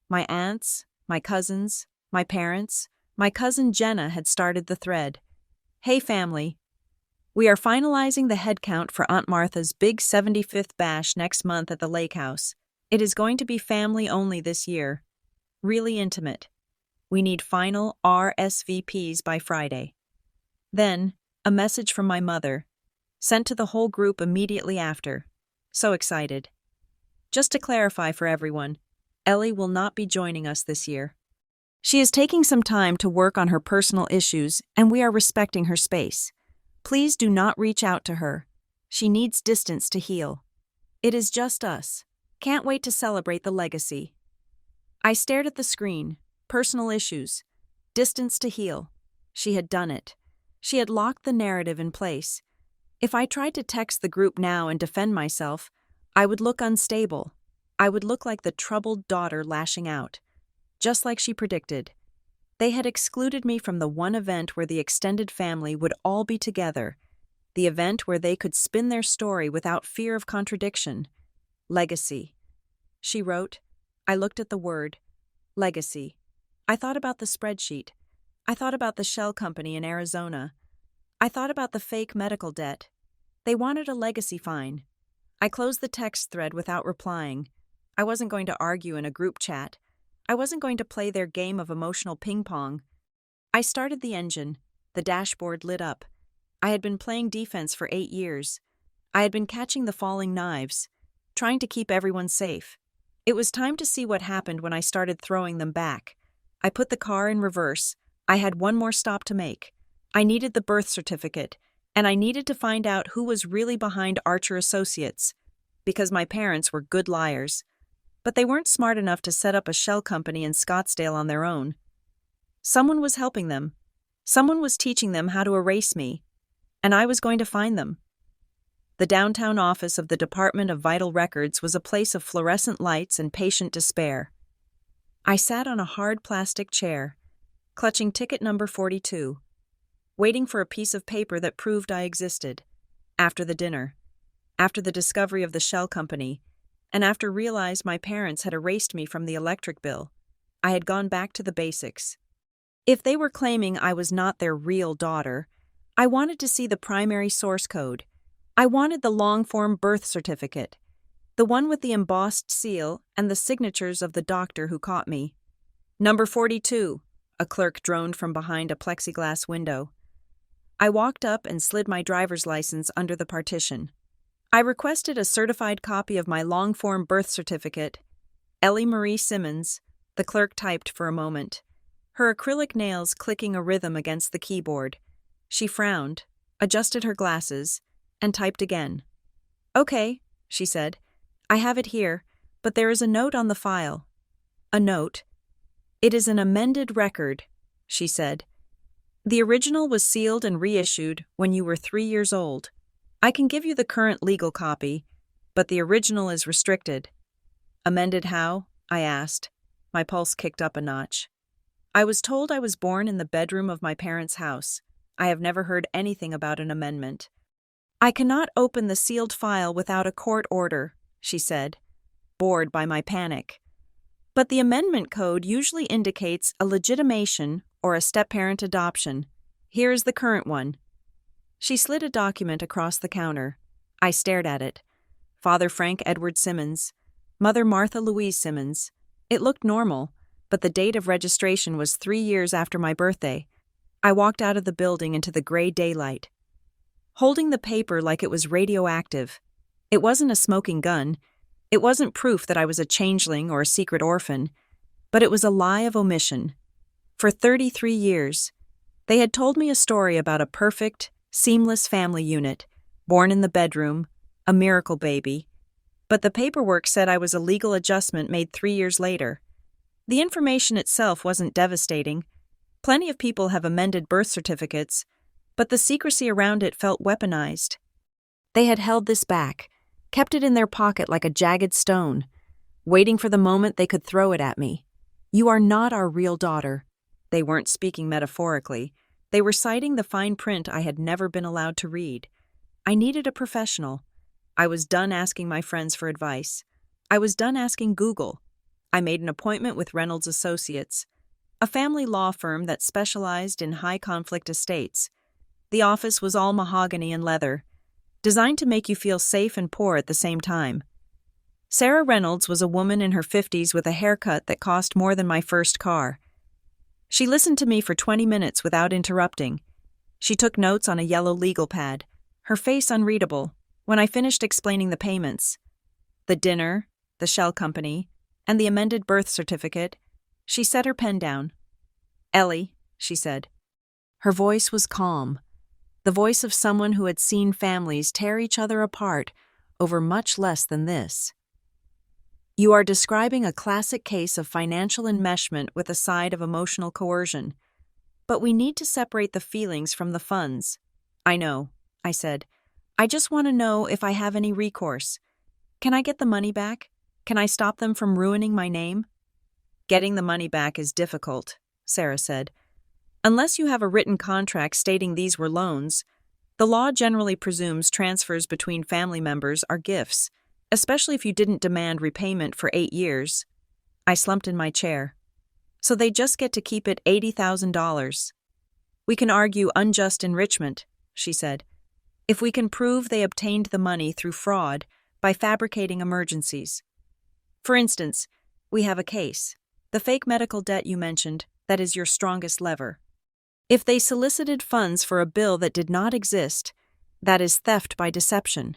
My aunts, my cousins, my parents, my cousin Jenna had started the thread. "Hey family, we are finalizing the head count for Aunt Martha's big 75th bash next month at the lake house. It is going to be family only this year. Really intimate. We need final RSVPs by Friday." Then, a message from my mother, sent to the whole group immediately after. So excited. Just to clarify for everyone, Ellie will not be joining us this year. She is taking some time to work on her personal issues, and we are respecting her space. Please do not reach out to her. She needs distance to heal. It is just us. Can't wait to celebrate the legacy. I stared at the screen. Personal issues. Distance to heal. She had done it. She had locked the narrative in place. If I tried to text the group now and defend myself, I would look unstable. I would look like the troubled daughter lashing out. Just like she predicted. They had excluded me from the one event where the extended family would all be together. The event where they could spin their story without fear of contradiction. Legacy. She wrote. I looked at the word. Legacy. I thought about the spreadsheet. I thought about the shell company in Arizona. I thought about the fake medical debt. They wanted a legacy fine. I closed the text thread without replying. I wasn't going to argue in a group chat. I wasn't going to play their game of emotional ping pong. I started the engine. The dashboard lit up. I had been playing defense for 8 years. I had been catching the falling knives, trying to keep everyone safe. It was time to see what happened when I started throwing them back. I put the car in reverse. I had one more stop to make. I needed the birth certificate, and I needed to find out who was really behind Archer Associates, because my parents were good liars. But they weren't smart enough to set up a shell company in Scottsdale on their own. Someone was helping them. Someone was teaching them how to erase me, and I was going to find them. The downtown office of the Department of Vital Records was a place of fluorescent lights and patient despair. I sat on a hard plastic chair, clutching ticket number 42, waiting for a piece of paper that proved I existed. After the dinner, after the discovery of the shell company, and after realized my parents had erased me from the electric bill, I had gone back to the basics. If they were claiming I was not their real daughter, I wanted to see the primary source code. I wanted the long-form birth certificate, the one with the embossed seal and the signatures of the doctor who caught me. Number 42, a clerk droned from behind a plexiglass window. I walked up and slid my driver's license under the partition. I requested a certified copy of my long-form birth certificate. Ellie Marie Simmons, the clerk typed for a moment, her acrylic nails clicking a rhythm against the keyboard. She frowned, adjusted her glasses, and typed again. Okay, she said. I have it here, but there is a note on the file. A note. It is an amended record, she said. The original was sealed and reissued when you were 3 years old. I can give you the current legal copy, but the original is restricted. Amended how? I asked. My pulse kicked up a notch. I was told I was born in the bedroom of my parents' house. I have never heard anything about an amendment. I cannot open the sealed file without a court order, she said, bored by my panic. But the amendment code usually indicates a legitimation or a step-parent adoption. Here is the current one. She slid a document across the counter. I stared at it. Father Frank Edward Simmons. Mother Martha Louise Simmons. It looked normal, but the date of registration was 3 years after my birthday. I walked out of the building into the gray daylight, holding the paper like it was radioactive. It wasn't a smoking gun. It wasn't proof that I was a changeling or a secret orphan, but it was a lie of omission. For 33 years, they had told me a story about a perfect, seamless family unit, born in the bedroom, a miracle baby. But the paperwork said I was a legal adjustment made 3 years later. The information itself wasn't devastating. Plenty of people have amended birth certificates, but the secrecy around it felt weaponized. They had held this back, kept it in their pocket like a jagged stone, waiting for the moment they could throw it at me. You are not our real daughter. They weren't speaking metaphorically. They were citing the fine print I had never been allowed to read. I needed a professional. I was done asking my friends for advice. I was done asking Google. I made an appointment with Reynolds Associates, a family law firm that specialized in high-conflict estates. The office was all mahogany and leather, designed to make you feel safe and poor at the same time. Sarah Reynolds was a woman in her 50s with a haircut that cost more than my first car. She listened to me for 20 minutes without interrupting. She took notes on a yellow legal pad, her face unreadable, when I finished explaining the payments. The dinner, the shell company, and the amended birth certificate. She set her pen down. "Ellie," she said. Her voice was calm, the voice of someone who had seen families tear each other apart over much less than this. "You are describing a classic case of financial enmeshment with a side of emotional coercion. But we need to separate the feelings from the funds." "I know," I said. "I just want to know if I have any recourse. Can I get the money back? Can I stop them from ruining my name?" "Getting the money back is difficult," Sarah said. "Unless you have a written contract stating these were loans. The law generally presumes transfers between family members are gifts, especially if you didn't demand repayment for 8 years. I slumped in my chair. "So they just get to keep it $80,000. "We can argue unjust enrichment," she said, "if we can prove they obtained the money through fraud by fabricating emergencies. For instance, we have a case. The fake medical debt you mentioned, that is your strongest lever. If they solicited funds for a bill that did not exist, that is theft by deception."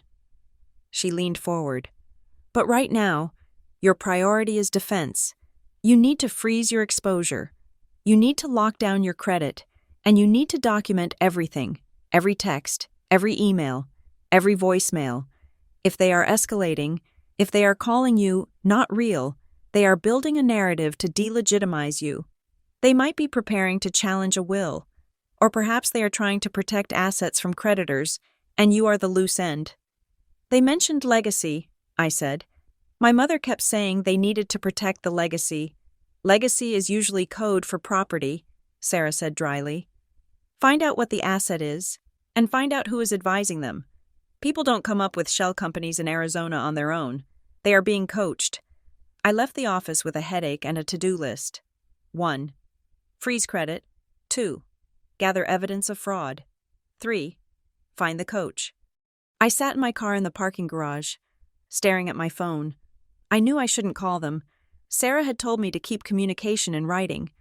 She leaned forward. "But right now, your priority is defense. You need to freeze your exposure. You need to lock down your credit, and you need to document everything, every text, every email, every voicemail. If they are escalating, if they are calling you not real, they are building a narrative to delegitimize you. They might be preparing to challenge a will, or perhaps they are trying to protect assets from creditors, and you are the loose end." "They mentioned legacy," I said. "My mother kept saying they needed to protect the legacy." "Legacy is usually code for property," Sarah said dryly. "Find out what the asset is, and find out who is advising them. People don't come up with shell companies in Arizona on their own. They are being coached." I left the office with a headache and a to-do list. 1. Freeze credit. 2. Gather evidence of fraud. 3. Find the coach. I sat in my car in the parking garage, staring at my phone. I knew I shouldn't call them. Sarah had told me to keep communication in writing.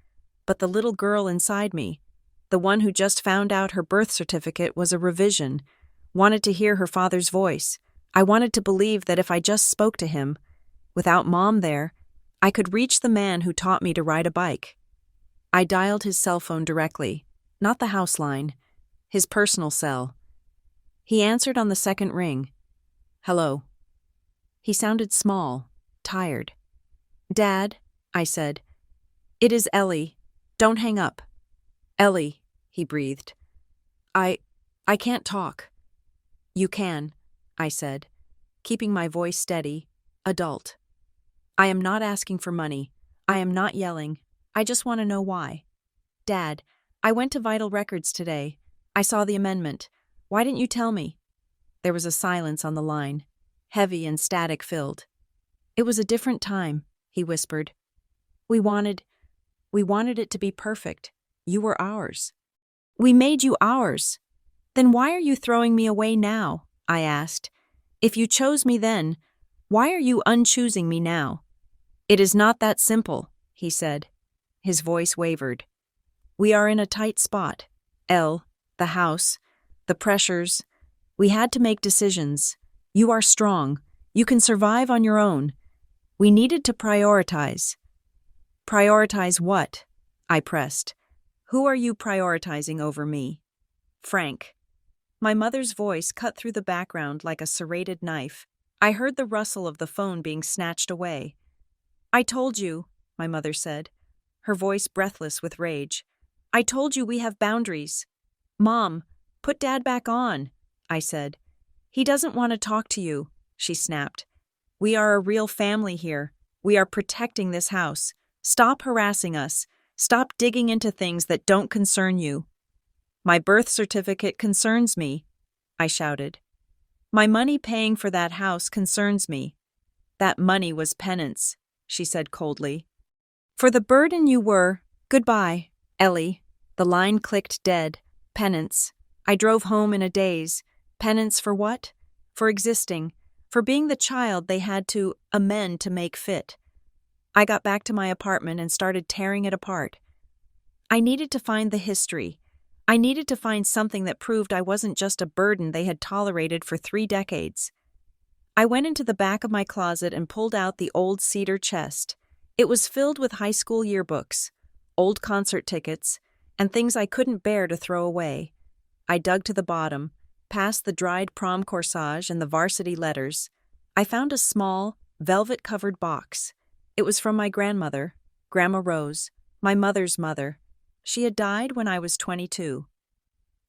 But the little girl inside me, the one who just found out her birth certificate was a revision, wanted to hear her father's voice. I wanted to believe that if I just spoke to him, without Mom there, I could reach the man who taught me to ride a bike. I dialed his cell phone directly, not the house line, his personal cell. He answered on the second ring. "Hello." He sounded small, tired. "Dad," I said. "It is Ellie. Don't hang up." "Ellie," he breathed. I can't talk." "You can," I said, keeping my voice steady, adult. "I am not asking for money. I am not yelling. I just want to know why. Dad, I went to Vital Records today. I saw the amendment. Why didn't you tell me?" There was a silence on the line, heavy and static-filled. "It was a different time," he whispered. We wanted it to be perfect. You were ours. We made you ours. Then why are you throwing me away now?" I asked. "If you chose me then, why are you unchoosing me now?" "It is not that simple," he said. His voice wavered. "We are in a tight spot. The house, the pressures. We had to make decisions. You are strong. You can survive on your own. We needed to prioritize." "Prioritize what?" I pressed. "Who are you prioritizing over me?" "Frank." My mother's voice cut through the background like a serrated knife. I heard the rustle of the phone being snatched away. "I told you," my mother said, her voice breathless with rage. "I told you we have boundaries." "Mom, put Dad back on," I said. "He doesn't want to talk to you," she snapped. "We are a real family here. We are protecting this house. Stop harassing us. Stop digging into things that don't concern you." "My birth certificate concerns me," I shouted. "My money paying for that house concerns me." "That money was penance," she said coldly. "For the burden you were, goodbye, Ellie." The line clicked dead. Penance. I drove home in a daze. Penance for what? For existing. For being the child they had to amend to make fit. I got back to my apartment and started tearing it apart. I needed to find the history. I needed to find something that proved I wasn't just a burden they had tolerated for 3 decades. I went into the back of my closet and pulled out the old cedar chest. It was filled with high school yearbooks, old concert tickets, and things I couldn't bear to throw away. I dug to the bottom, past the dried prom corsage and the varsity letters. I found a small, velvet-covered box. It was from my grandmother, Grandma Rose, my mother's mother. She had died when I was 22.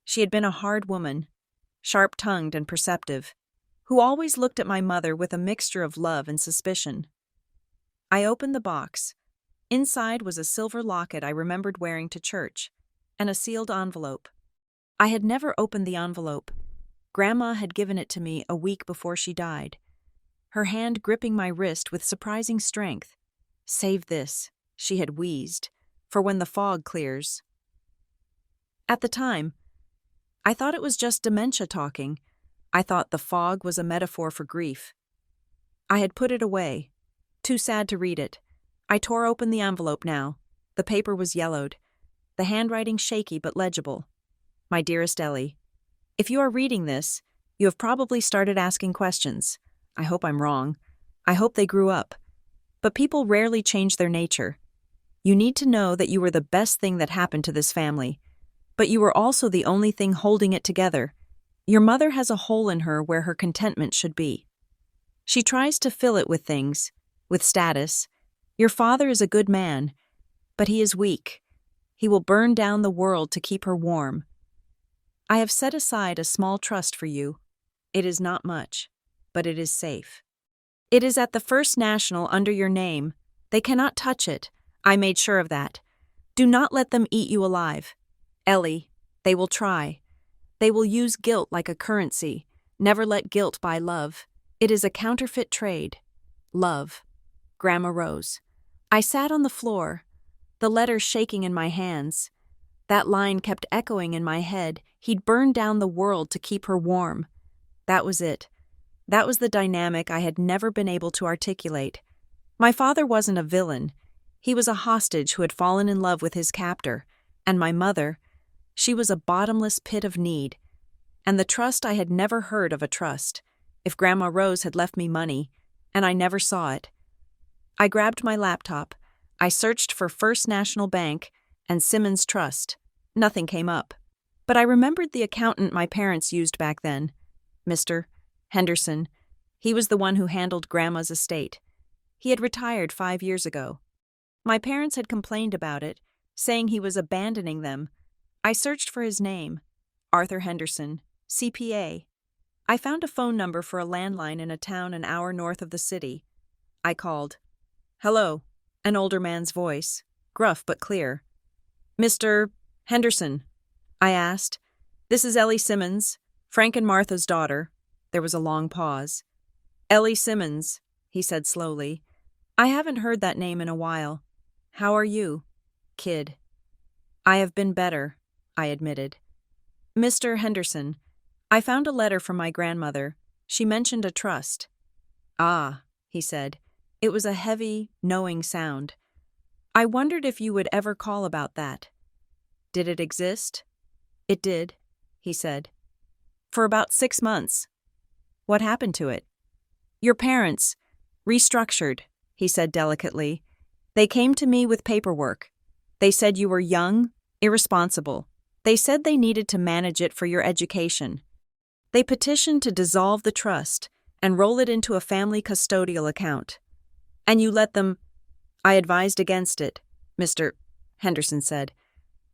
She had been a hard woman, sharp-tongued and perceptive, who always looked at my mother with a mixture of love and suspicion. I opened the box. Inside was a silver locket I remembered wearing to church, and a sealed envelope. I had never opened the envelope. Grandma had given it to me a week before she died, her hand gripping my wrist with surprising strength. "Save this," she had wheezed, "for when the fog clears." At the time, I thought it was just dementia talking. I thought the fog was a metaphor for grief. I had put it away, too sad to read it. I tore open the envelope now. The paper was yellowed, the handwriting shaky but legible. "My dearest Ellie, if you are reading this, you have probably started asking questions. I hope I'm wrong. I hope they grew up. But people rarely change their nature. You need to know that you were the best thing that happened to this family, but you were also the only thing holding it together. Your mother has a hole in her where her contentment should be. She tries to fill it with things, with status. Your father is a good man, but he is weak. He will burn down the world to keep her warm. I have set aside a small trust for you. It is not much, but it is safe. It is at the First National under your name. They cannot touch it. I made sure of that. Do not let them eat you alive. Ellie, they will try. They will use guilt like a currency. Never let guilt buy love. It is a counterfeit trade. Love. Grandma Rose." I sat on the floor, the letter shaking in my hands. That line kept echoing in my head. He'd burn down the world to keep her warm. That was it. That was the dynamic I had never been able to articulate. My father wasn't a villain. He was a hostage who had fallen in love with his captor. And my mother, she was a bottomless pit of need. And the trust I had never heard of a trust. If Grandma Rose had left me money, and I never saw it. I grabbed my laptop. I searched for First National Bank and Simmons Trust. Nothing came up. But I remembered the accountant my parents used back then, Mr. Henderson. He was the one who handled Grandma's estate. He had retired 5 years ago. My parents had complained about it, saying he was abandoning them. I searched for his name, Arthur Henderson, CPA. I found a phone number for a landline in a town an hour north of the city. I called. "Hello," an older man's voice, gruff but clear. "Mr. Henderson," I asked. "This is Ellie Simmons, Frank and Martha's daughter." There was a long pause. "Ellie Simmons," he said slowly. "I haven't heard that name in a while. How are you, kid?" "I have been better," I admitted. "Mr. Henderson, I found a letter from my grandmother. She mentioned a trust." "Ah," he said. It was a heavy, knowing sound. "I wondered if you would ever call about that." "Did it exist?" "It did," he said. "For about 6 months." "What happened to it?" "Your parents restructured," he said delicately. "They came to me with paperwork. They said you were young, irresponsible. They said they needed to manage it for your education. They petitioned to dissolve the trust and roll it into a family custodial account. And you let them—" "I advised against it," Mr. Henderson said.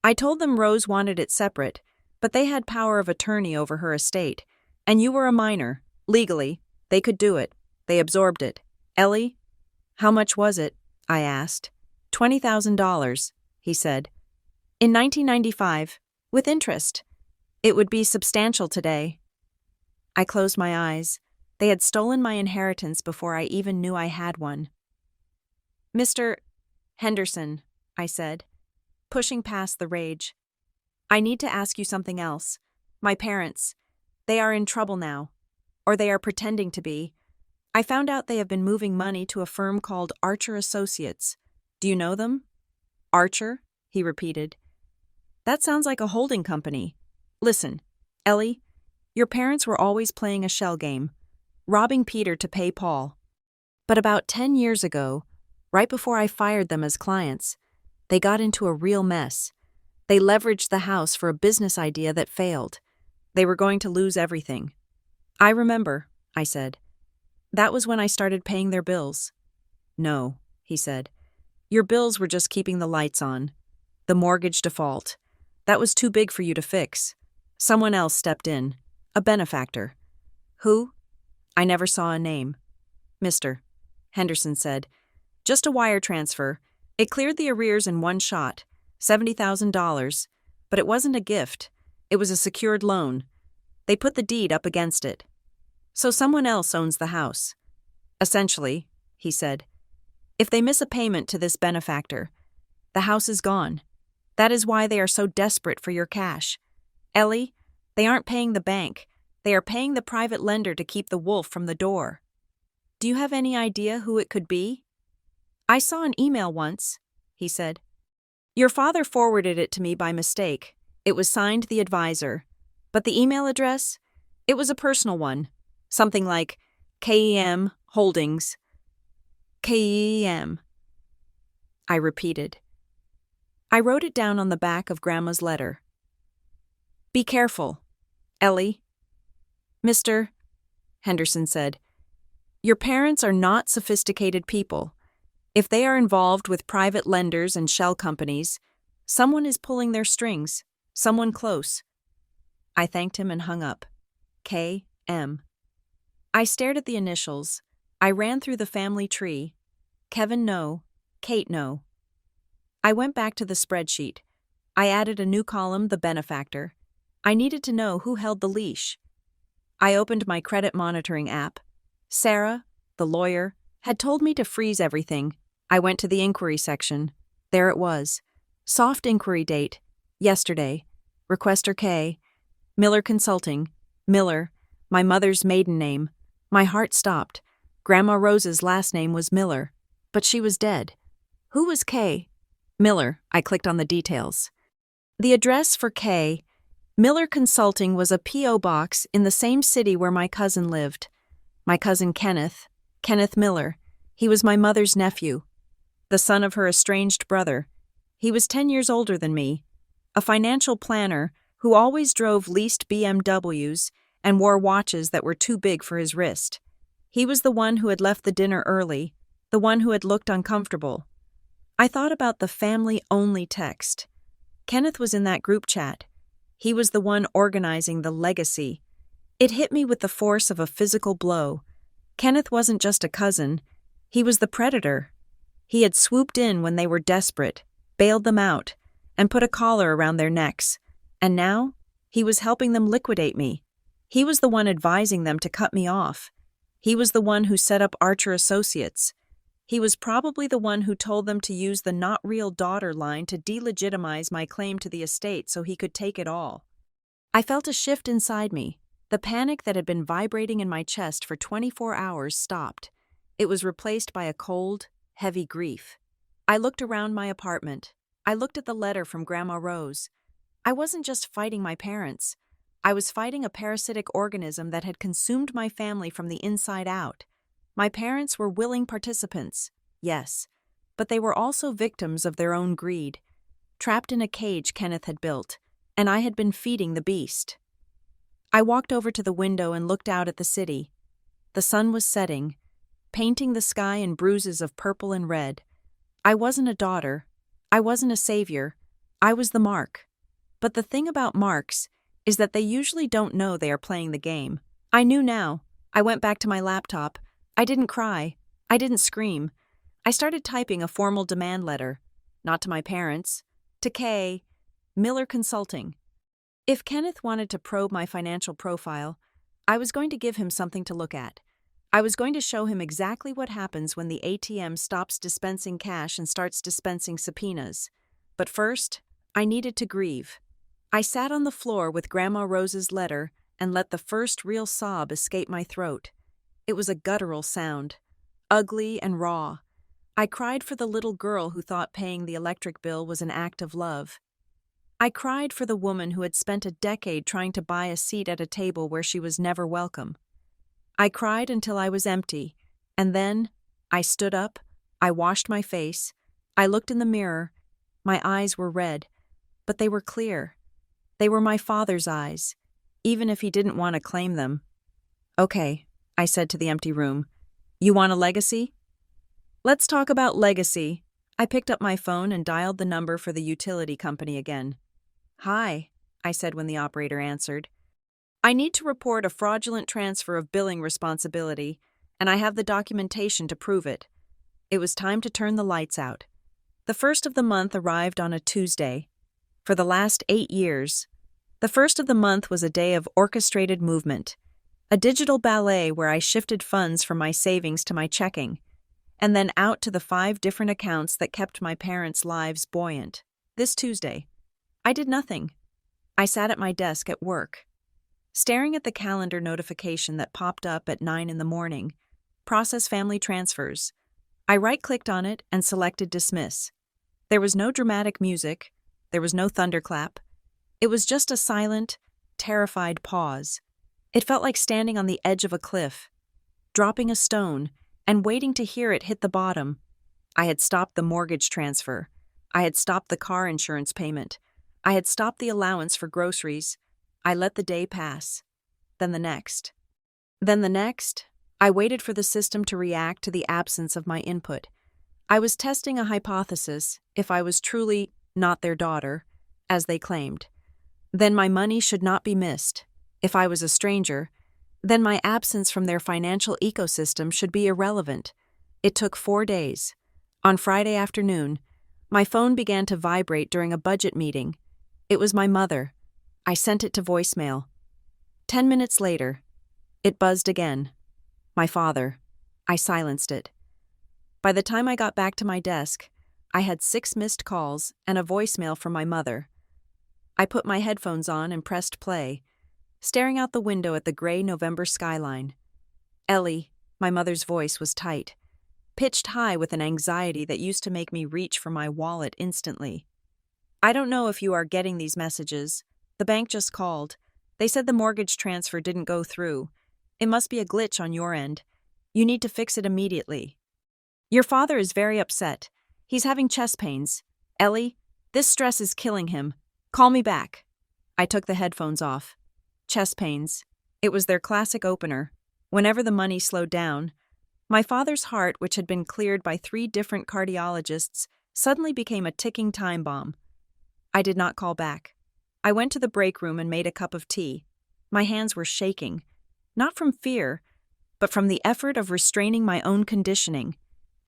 "I told them Rose wanted it separate, but they had power of attorney over her estate, and you were a minor. Legally, they could do it. They absorbed it. Ellie, how much was it?" I asked. $20,000, he said. "In 1995, with interest. It would be substantial today." I closed my eyes. They had stolen my inheritance before I even knew I had one. "Mr. Henderson," I said, pushing past the rage. "I need to ask you something else. My parents, they are in trouble now. Or they are pretending to be. I found out they have been moving money to a firm called Archer Associates. Do you know them?" "Archer?" he repeated. "That sounds like a holding company. Listen, Ellie, your parents were always playing a shell game. robbing Peter to pay Paul. But about 10 years ago, right before I fired them as clients, they got into a real mess. They leveraged the house for a business idea that failed. They were going to lose everything. I remember, I said. That was when I started paying their bills. No, he said. Your bills were just keeping the lights on. The mortgage default. That was too big for you to fix. Someone else stepped in. A benefactor. Who? I never saw a name. Mr. Henderson said. Just a wire transfer. It cleared the arrears in one shot, $70,000. But it wasn't a gift. It was a secured loan. They put the deed up against it. So someone else owns the house. Essentially, he said. If they miss a payment to this benefactor, the house is gone. That is why they are so desperate for your cash. Ellie, they aren't paying the bank. They are paying the private lender to keep the wolf from the door. Do you have any idea who it could be? I saw an email once, he said. Your father forwarded it to me by mistake. It was signed the advisor. But the email address? It was a personal one. Something like KEM Holdings. KEM. I repeated. I wrote it down on the back of Grandma's letter. Be careful, Ellie. Mr. Henderson said, your parents are not sophisticated people. If they are involved with private lenders and shell companies, someone is pulling their strings, someone close. I thanked him and hung up. K.M. I stared at the initials. I ran through the family tree. Kevin, no. Kate, no. I went back to the spreadsheet. I added a new column, the benefactor. I needed to know who held the leash. I opened my credit monitoring app. Sarah, the lawyer, had told me to freeze everything. I went to the inquiry section. There it was. Soft inquiry date. Yesterday. Requester K. Miller Consulting. Miller. My mother's maiden name. My heart stopped. Grandma Rose's last name was Miller. But she was dead. Who was K? Miller. I clicked on the details. The address for K. Miller Consulting was a P.O. box in the same city where my cousin lived. My cousin Kenneth Miller. He was my mother's nephew, the son of her estranged brother. He was 10 years older than me, a financial planner who always drove leased BMWs and wore watches that were too big for his wrist. He was the one who had left the dinner early, the one who had looked uncomfortable. I thought about the family-only text. Kenneth was in that group chat. He was the one organizing the legacy. It hit me with the force of a physical blow. Kenneth wasn't just a cousin. He was the predator. He had swooped in when they were desperate, bailed them out, and put a collar around their necks. And now, he was helping them liquidate me. He was the one advising them to cut me off. He was the one who set up Archer Associates. He was probably the one who told them to use the not real daughter line to delegitimize my claim to the estate so he could take it all. I felt a shift inside me. The panic that had been vibrating in my chest for 24 hours stopped. It was replaced by a cold, heavy grief. I looked around my apartment. I looked at the letter from Grandma Rose. I wasn't just fighting my parents. I was fighting a parasitic organism that had consumed my family from the inside out. My parents were willing participants, yes, but they were also victims of their own greed, trapped in a cage Kenneth had built, and I had been feeding the beast. I walked over to the window and looked out at the city. The sun was setting, painting the sky in bruises of purple and red. I wasn't a daughter. I wasn't a savior. I was the mark. But the thing about marks is that they usually don't know they are playing the game. I knew now. I went back to my laptop. I didn't cry. I didn't scream. I started typing a formal demand letter. Not to my parents. To K. Miller Consulting. If Kenneth wanted to probe my financial profile, I was going to give him something to look at. I was going to show him exactly what happens when the ATM stops dispensing cash and starts dispensing subpoenas. But first, I needed to grieve. I sat on the floor with Grandma Rose's letter and let the first real sob escape my throat. It was a guttural sound, ugly and raw. I cried for the little girl who thought paying the electric bill was an act of love. I cried for the woman who had spent a decade trying to buy a seat at a table where she was never welcome. I cried until I was empty, and then I stood up, I washed my face, I looked in the mirror. My eyes were red, but they were clear. They were my father's eyes, even if he didn't want to claim them. "Okay," I said to the empty room. "You want a legacy?" "Let's talk about legacy." I picked up my phone and dialed the number for the utility company again. "Hi," I said when the operator answered. "I need to report a fraudulent transfer of billing responsibility, and I have the documentation to prove it." It was time to turn the lights out. The first of the month arrived on a Tuesday. For the last 8 years, the first of the month was a day of orchestrated movement, a digital ballet where I shifted funds from my savings to my checking, and then out to the 5 different accounts that kept my parents' lives buoyant. This Tuesday, I did nothing. I sat at my desk at work, staring at the calendar notification that popped up at 9 in the morning. Process family transfers. I right-clicked on it and selected dismiss. There was no dramatic music. There was no thunderclap. It was just a silent, terrified pause. It felt like standing on the edge of a cliff, dropping a stone, and waiting to hear it hit the bottom. I had stopped the mortgage transfer. I had stopped the car insurance payment. I had stopped the allowance for groceries. I let the day pass. Then the next. Then the next. I waited for the system to react to the absence of my input. I was testing a hypothesis, if I was truly not their daughter, as they claimed. Then my money should not be missed. If I was a stranger, then my absence from their financial ecosystem should be irrelevant. It took 4 days. On Friday afternoon, my phone began to vibrate during a budget meeting. It was my mother. I sent it to voicemail. 10 minutes later, it buzzed again. My father. I silenced it. By the time I got back to my desk, I had 6 missed calls and a voicemail from my mother. I put my headphones on and pressed play, staring out the window at the gray November skyline. "Ellie," my mother's voice was tight, pitched high with an anxiety that used to make me reach for my wallet instantly. "I don't know if you are getting these messages. The bank just called. They said the mortgage transfer didn't go through. It must be a glitch on your end. You need to fix it immediately. Your father is very upset. He's having chest pains. Ellie, this stress is killing him. Call me back." I took the headphones off. Chest pains. It was their classic opener. Whenever the money slowed down, my father's heart, which had been cleared by 3 different cardiologists, suddenly became a ticking time bomb. I did not call back. I went to the break room and made a cup of tea. My hands were shaking, not from fear, but from the effort of restraining my own conditioning.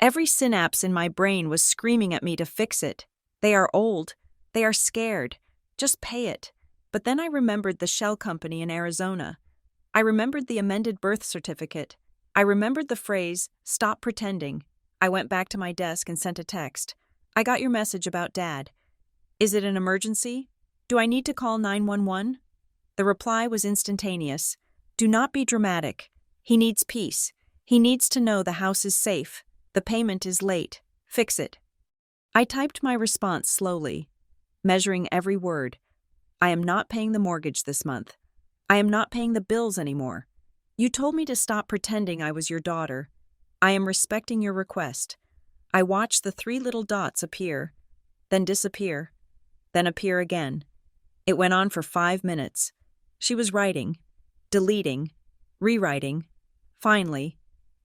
Every synapse in my brain was screaming at me to fix it. They are old. They are scared. Just pay it. But then I remembered the shell company in Arizona. I remembered the amended birth certificate. I remembered the phrase, "Stop pretending." I went back to my desk and sent a text. "I got your message about Dad. Is it an emergency? Do I need to call 911? The reply was instantaneous. "Do not be dramatic. He needs peace. He needs to know the house is safe. The payment is late. Fix it." I typed my response slowly, measuring every word. "I am not paying the mortgage this month. I am not paying the bills anymore. You told me to stop pretending I was your daughter. I am respecting your request." I watched the 3 little dots appear, then disappear, then appear again. It went on for 5 minutes. She was writing, deleting, rewriting. Finally,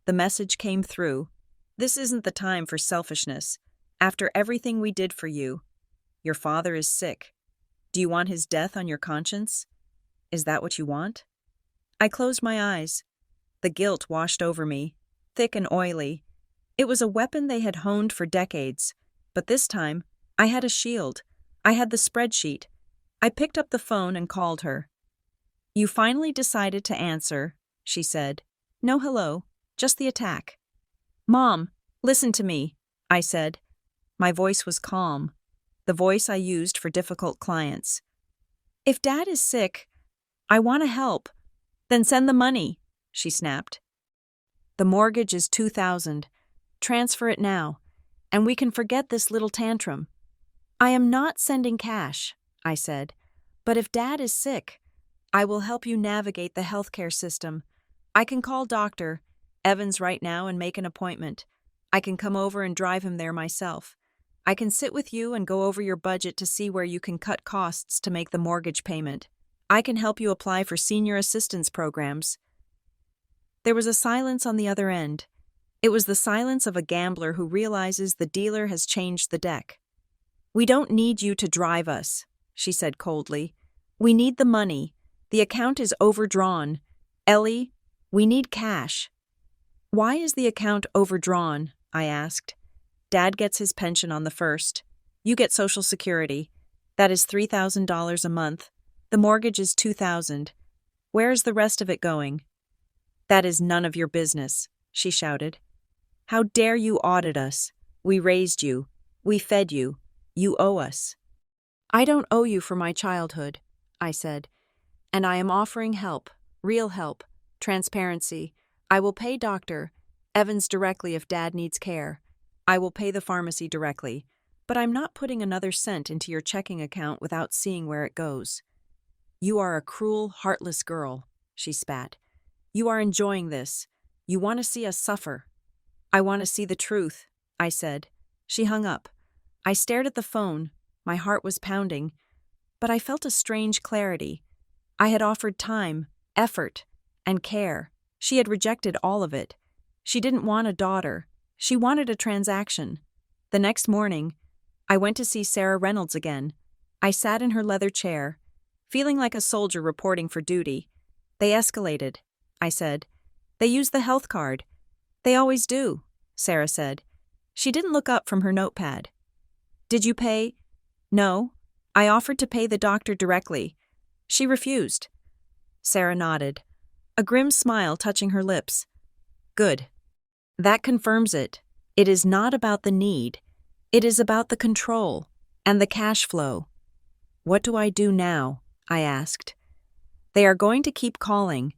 the message came through. "This isn't the time for selfishness. After everything we did for you, your father is sick. Do you want his death on your conscience? Is that what you want?" I closed my eyes. The guilt washed over me, thick and oily. It was a weapon they had honed for decades, but this time, I had a shield. I had the spreadsheet. I picked up the phone and called her. "You finally decided to answer," she said. "No hello, just the attack." "Mom, listen to me," I said. My voice was calm, the voice I used for difficult clients. "If Dad is sick, I want to help. Then send the money," she snapped. "The mortgage is $2,000. Transfer it now, and we can forget this little tantrum." "I am not sending cash," I said. "But if Dad is sick, I will help you navigate the healthcare system. I can call Dr. Evans right now and make an appointment. I can come over and drive him there myself. I can sit with you and go over your budget to see where you can cut costs to make the mortgage payment. I can help you apply for senior assistance programs. There was a silence on the other end. It was the silence of a gambler who realizes the dealer has changed the deck. "We don't need you to drive us," she said coldly. "We need the money. The account is overdrawn. Ellie, we need cash." "Why is the account overdrawn?" I asked. "Dad gets his pension on the 1st. You get Social Security. That is $3,000 a month. The mortgage is $2,000. Where is the rest of it going?" "That is none of your business," she shouted. "How dare you audit us? We raised you. We fed you. You owe us." "I don't owe you for my childhood," I said, "and I am offering help, real help, transparency. I will pay Dr. Evans directly if Dad needs care. I will pay the pharmacy directly, but I'm not putting another cent into your checking account without seeing where it goes." "You are a cruel, heartless girl," she spat. "You are enjoying this. You want to see us suffer." "I want to see the truth," I said. She hung up. I stared at the phone. My heart was pounding, but I felt a strange clarity. I had offered time, effort, and care. She had rejected all of it. She didn't want a daughter. She wanted a transaction. The next morning, I went to see Sarah Reynolds again. I sat in her leather chair, feeling like a soldier reporting for duty. "They escalated," I said. "They used the health card." "They always do," Sarah said. She didn't look up from her notepad. "Did you pay?" "No. I offered to pay the doctor directly. She refused." Sarah nodded, a grim smile touching her lips. "Good. That confirms it. It is not about the need. It is about the control and the cash flow." "What do I do now?" I asked. "They are going to keep calling.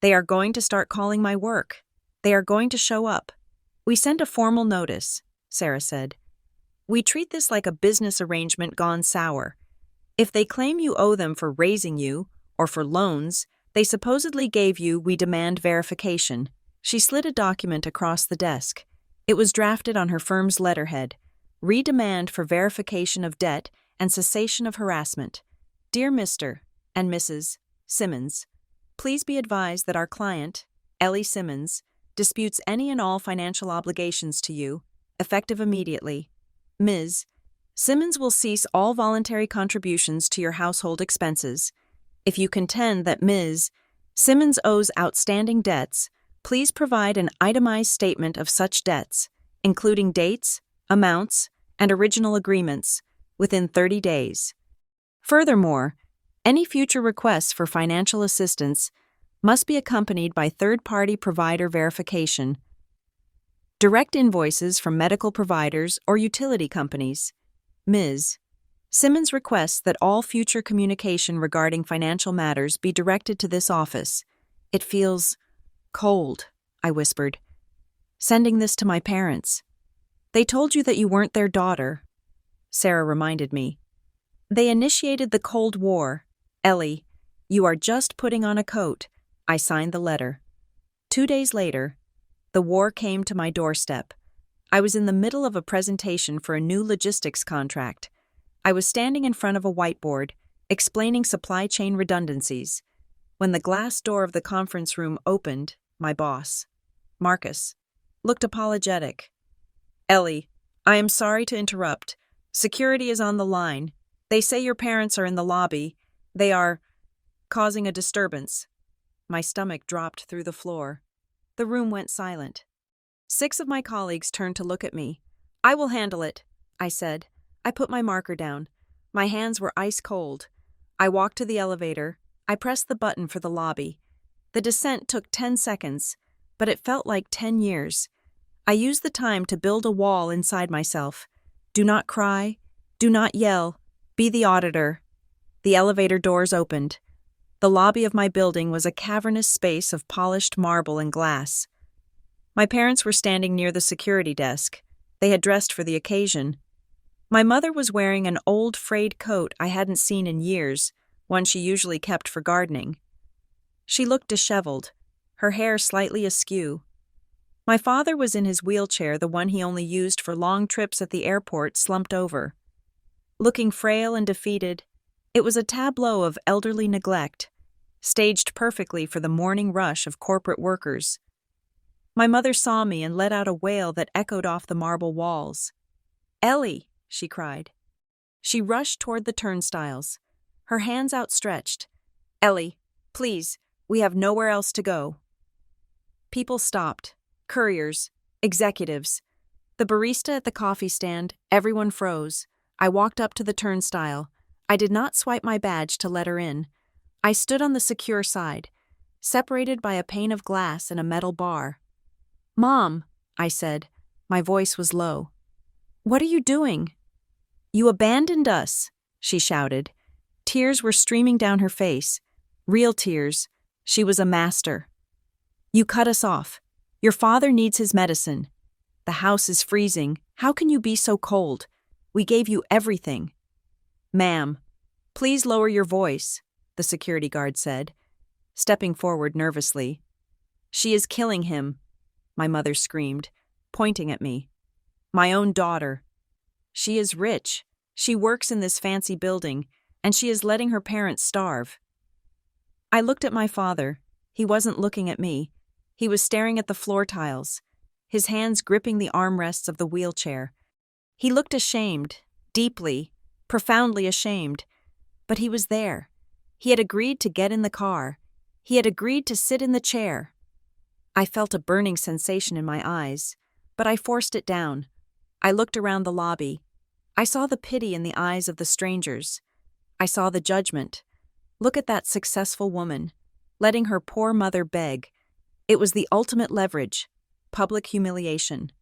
They are going to start calling my work. They are going to show up. We sent a formal notice," Sarah said. "We treat this like a business arrangement gone sour. If they claim you owe them for raising you, or for loans they supposedly gave you, we demand verification." She slid a document across the desk. It was drafted on her firm's letterhead. "Redemand for verification of debt and cessation of harassment. Dear Mr. and Mrs. Simmons, please be advised that our client, Ellie Simmons, disputes any and all financial obligations to you, effective immediately. Ms. Simmons will cease all voluntary contributions to your household expenses. If you contend that Ms. Simmons owes outstanding debts, please provide an itemized statement of such debts, including dates, amounts, and original agreements, within 30 days. Furthermore, any future requests for financial assistance must be accompanied by third-party provider verification. Direct invoices from medical providers or utility companies. Ms. Simmons requests that all future communication regarding financial matters be directed to this office. It feels cold," I whispered. "Sending this to my parents." "They told you that you weren't their daughter," Sarah reminded me. "They initiated the Cold War. Ellie, you are just putting on a coat." I signed the letter. 2 days later, the war came to my doorstep. I was in the middle of a presentation for a new logistics contract. I was standing in front of a whiteboard, explaining supply chain redundancies. When the glass door of the conference room opened, my boss, Marcus, looked apologetic. "Ellie, I am sorry to interrupt. Security is on the line. They say your parents are in the lobby. They are causing a disturbance." My stomach dropped through the floor. The room went silent. 6 of my colleagues turned to look at me. "I will handle it," I said. I put my marker down. My hands were ice cold. I walked to the elevator. I pressed the button for the lobby. The descent took 10 seconds, but it felt like 10 years. I used the time to build a wall inside myself. Do not cry. Do not yell. Be the auditor. The elevator doors opened. The lobby of my building was a cavernous space of polished marble and glass. My parents were standing near the security desk. They had dressed for the occasion. My mother was wearing an old frayed coat I hadn't seen in years, one she usually kept for gardening. She looked disheveled. her hair slightly askew. My father was in his wheelchair, the one he only used for long trips at the airport, slumped over. Looking frail and defeated, it was a tableau of elderly neglect, staged perfectly for the morning rush of corporate workers. My mother saw me and let out a wail that echoed off the marble walls. "Ellie!" she cried. She rushed toward the turnstiles, her hands outstretched. "Ellie, please, we have nowhere else to go." People stopped. Couriers, executives, the barista at the coffee stand, everyone froze. I walked up to the turnstile. I did not swipe my badge to let her in. I stood on the secure side, separated by a pane of glass and a metal bar. "Mom," I said. My voice was low. "What are you doing?" "You abandoned us," she shouted. Tears were streaming down her face. Real tears. She was a master. "You cut us off. Your father needs his medicine. The house is freezing. How can you be so cold? We gave you everything." "Ma'am, please lower your voice," the security guard said, stepping forward nervously. "She is killing him," my mother screamed, pointing at me. "My own daughter. She is rich. She works in this fancy building, and she is letting her parents starve." I looked at my father. He wasn't looking at me. He was staring at the floor tiles, his hands gripping the armrests of the wheelchair. He looked ashamed, deeply, profoundly ashamed. But he was there. He had agreed to get in the car. He had agreed to sit in the chair. I felt a burning sensation in my eyes, but I forced it down. I looked around the lobby. I saw the pity in the eyes of the strangers. I saw the judgment. Look at that successful woman, letting her poor mother beg. It was the ultimate leverage, public humiliation.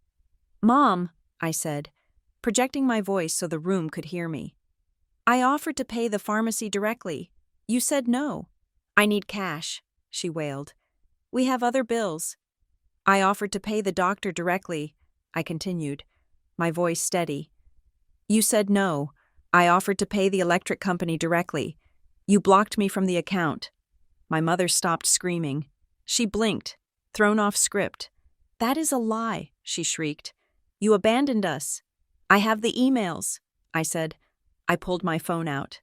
"Mom," I said, projecting my voice so the room could hear me. "I offered to pay the pharmacy directly. You said no." "I need cash," she wailed. "We have other bills." "I offered to pay the doctor directly," I continued, my voice steady. "You said no. I offered to pay the electric company directly. You blocked me from the account." My mother stopped screaming. She blinked, thrown off script. "That is a lie," she shrieked. "You abandoned us." "I have the emails," I said. I pulled my phone out.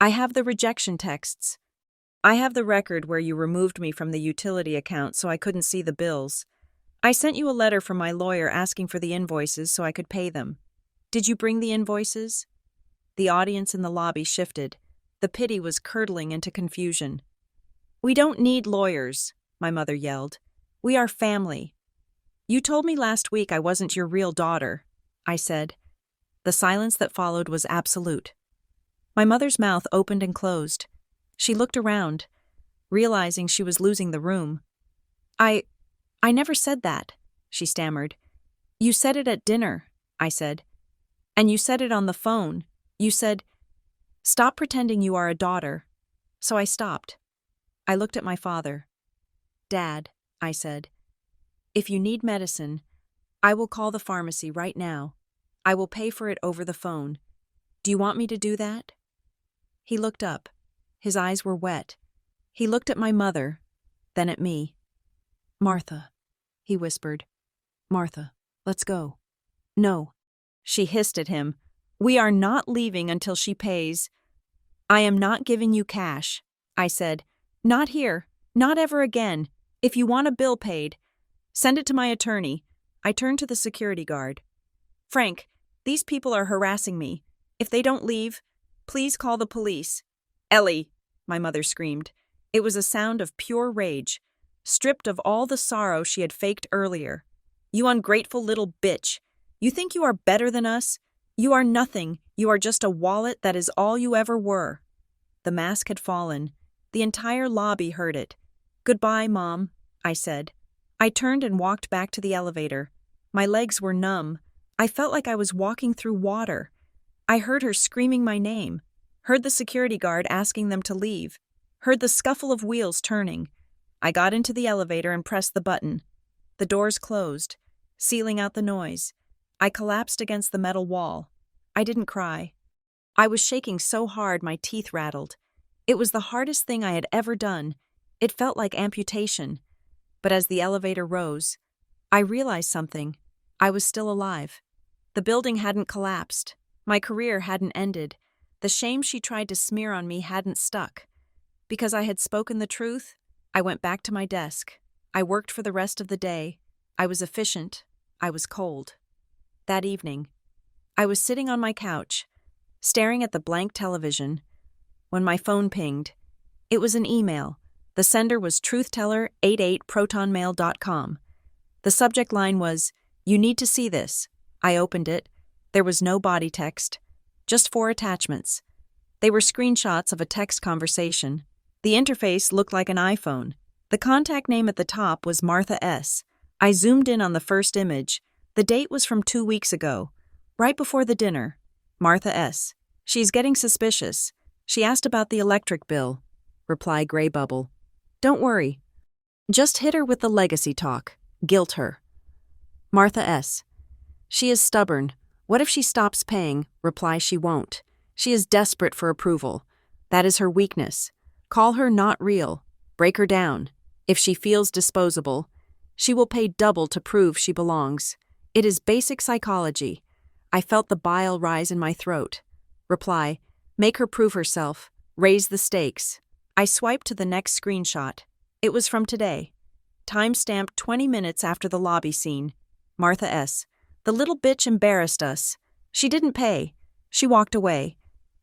"I have the rejection texts. I have the record where you removed me from the utility account so I couldn't see the bills. I sent you a letter from my lawyer asking for the invoices so I could pay them. Did you bring the invoices?" The audience in the lobby shifted. The pity was curdling into confusion. "We don't need lawyers," my mother yelled. "We are family." "You told me last week I wasn't your real daughter," I said. The silence that followed was absolute. My mother's mouth opened and closed. She looked around, realizing she was losing the room. I never said that," she stammered. "You said it at dinner," I said. "And you said it on the phone. You said, 'Stop pretending you are a daughter.'" So I stopped. I looked at my father. "Dad," I said, "if you need medicine, I will call the pharmacy right now. I will pay for it over the phone. Do you want me to do that?" He looked up. His eyes were wet. He looked at my mother, then at me. "Martha," he whispered. "Martha, let's go." "No," she hissed at him. "We are not leaving until she pays." "I am not giving you cash," I said. "Not here. Not ever again. If you want a bill paid, send it to my attorney." I turned to the security guard. "Frank, these people are harassing me. If they don't leave, please call the police." "Ellie," my mother screamed. It was a sound of pure rage, stripped of all the sorrow she had faked earlier. "You ungrateful little bitch. You think you are better than us? You are nothing. You are just a wallet, that is all you ever were." The mask had fallen. The entire lobby heard it. "Goodbye, Mom," I said. I turned and walked back to the elevator. My legs were numb. I felt like I was walking through water. I heard her screaming my name, heard the security guard asking them to leave, heard the scuffle of wheels turning. I got into the elevator and pressed the button. The doors closed, sealing out the noise. I collapsed against the metal wall. I didn't cry. I was shaking so hard my teeth rattled. It was the hardest thing I had ever done. It felt like amputation. But as the elevator rose, I realized something. I was still alive. The building hadn't collapsed. My career hadn't ended. The shame she tried to smear on me hadn't stuck. Because I had spoken the truth, I went back to my desk. I worked for the rest of the day. I was efficient. I was cold. That evening, I was sitting on my couch, staring at the blank television, when my phone pinged. It was an email. The sender was truthteller88protonmail.com. The subject line was, "You need to see this." I opened it. There was no body text, just 4 attachments. They were screenshots of a text conversation. The interface looked like an iPhone. The contact name at the top was Martha S. I zoomed in on the first image. The date was from 2 weeks ago, right before the dinner. Martha S. "She's getting suspicious. She asked about the electric bill." Reply gray bubble. "Don't worry. Just hit her with the legacy talk. Guilt her." Martha S. "She is stubborn. What if she stops paying?" Reply she won't. "She is desperate for approval. That is her weakness. Call her not real. Break her down. If she feels disposable, she will pay double to prove she belongs. It is basic psychology." I felt the bile rise in my throat. Reply, "Make her prove herself. Raise the stakes." I swiped to the next screenshot. It was from today. Time-stamped 20 minutes after the lobby scene. Martha S. "The little bitch embarrassed us. She didn't pay. She walked away."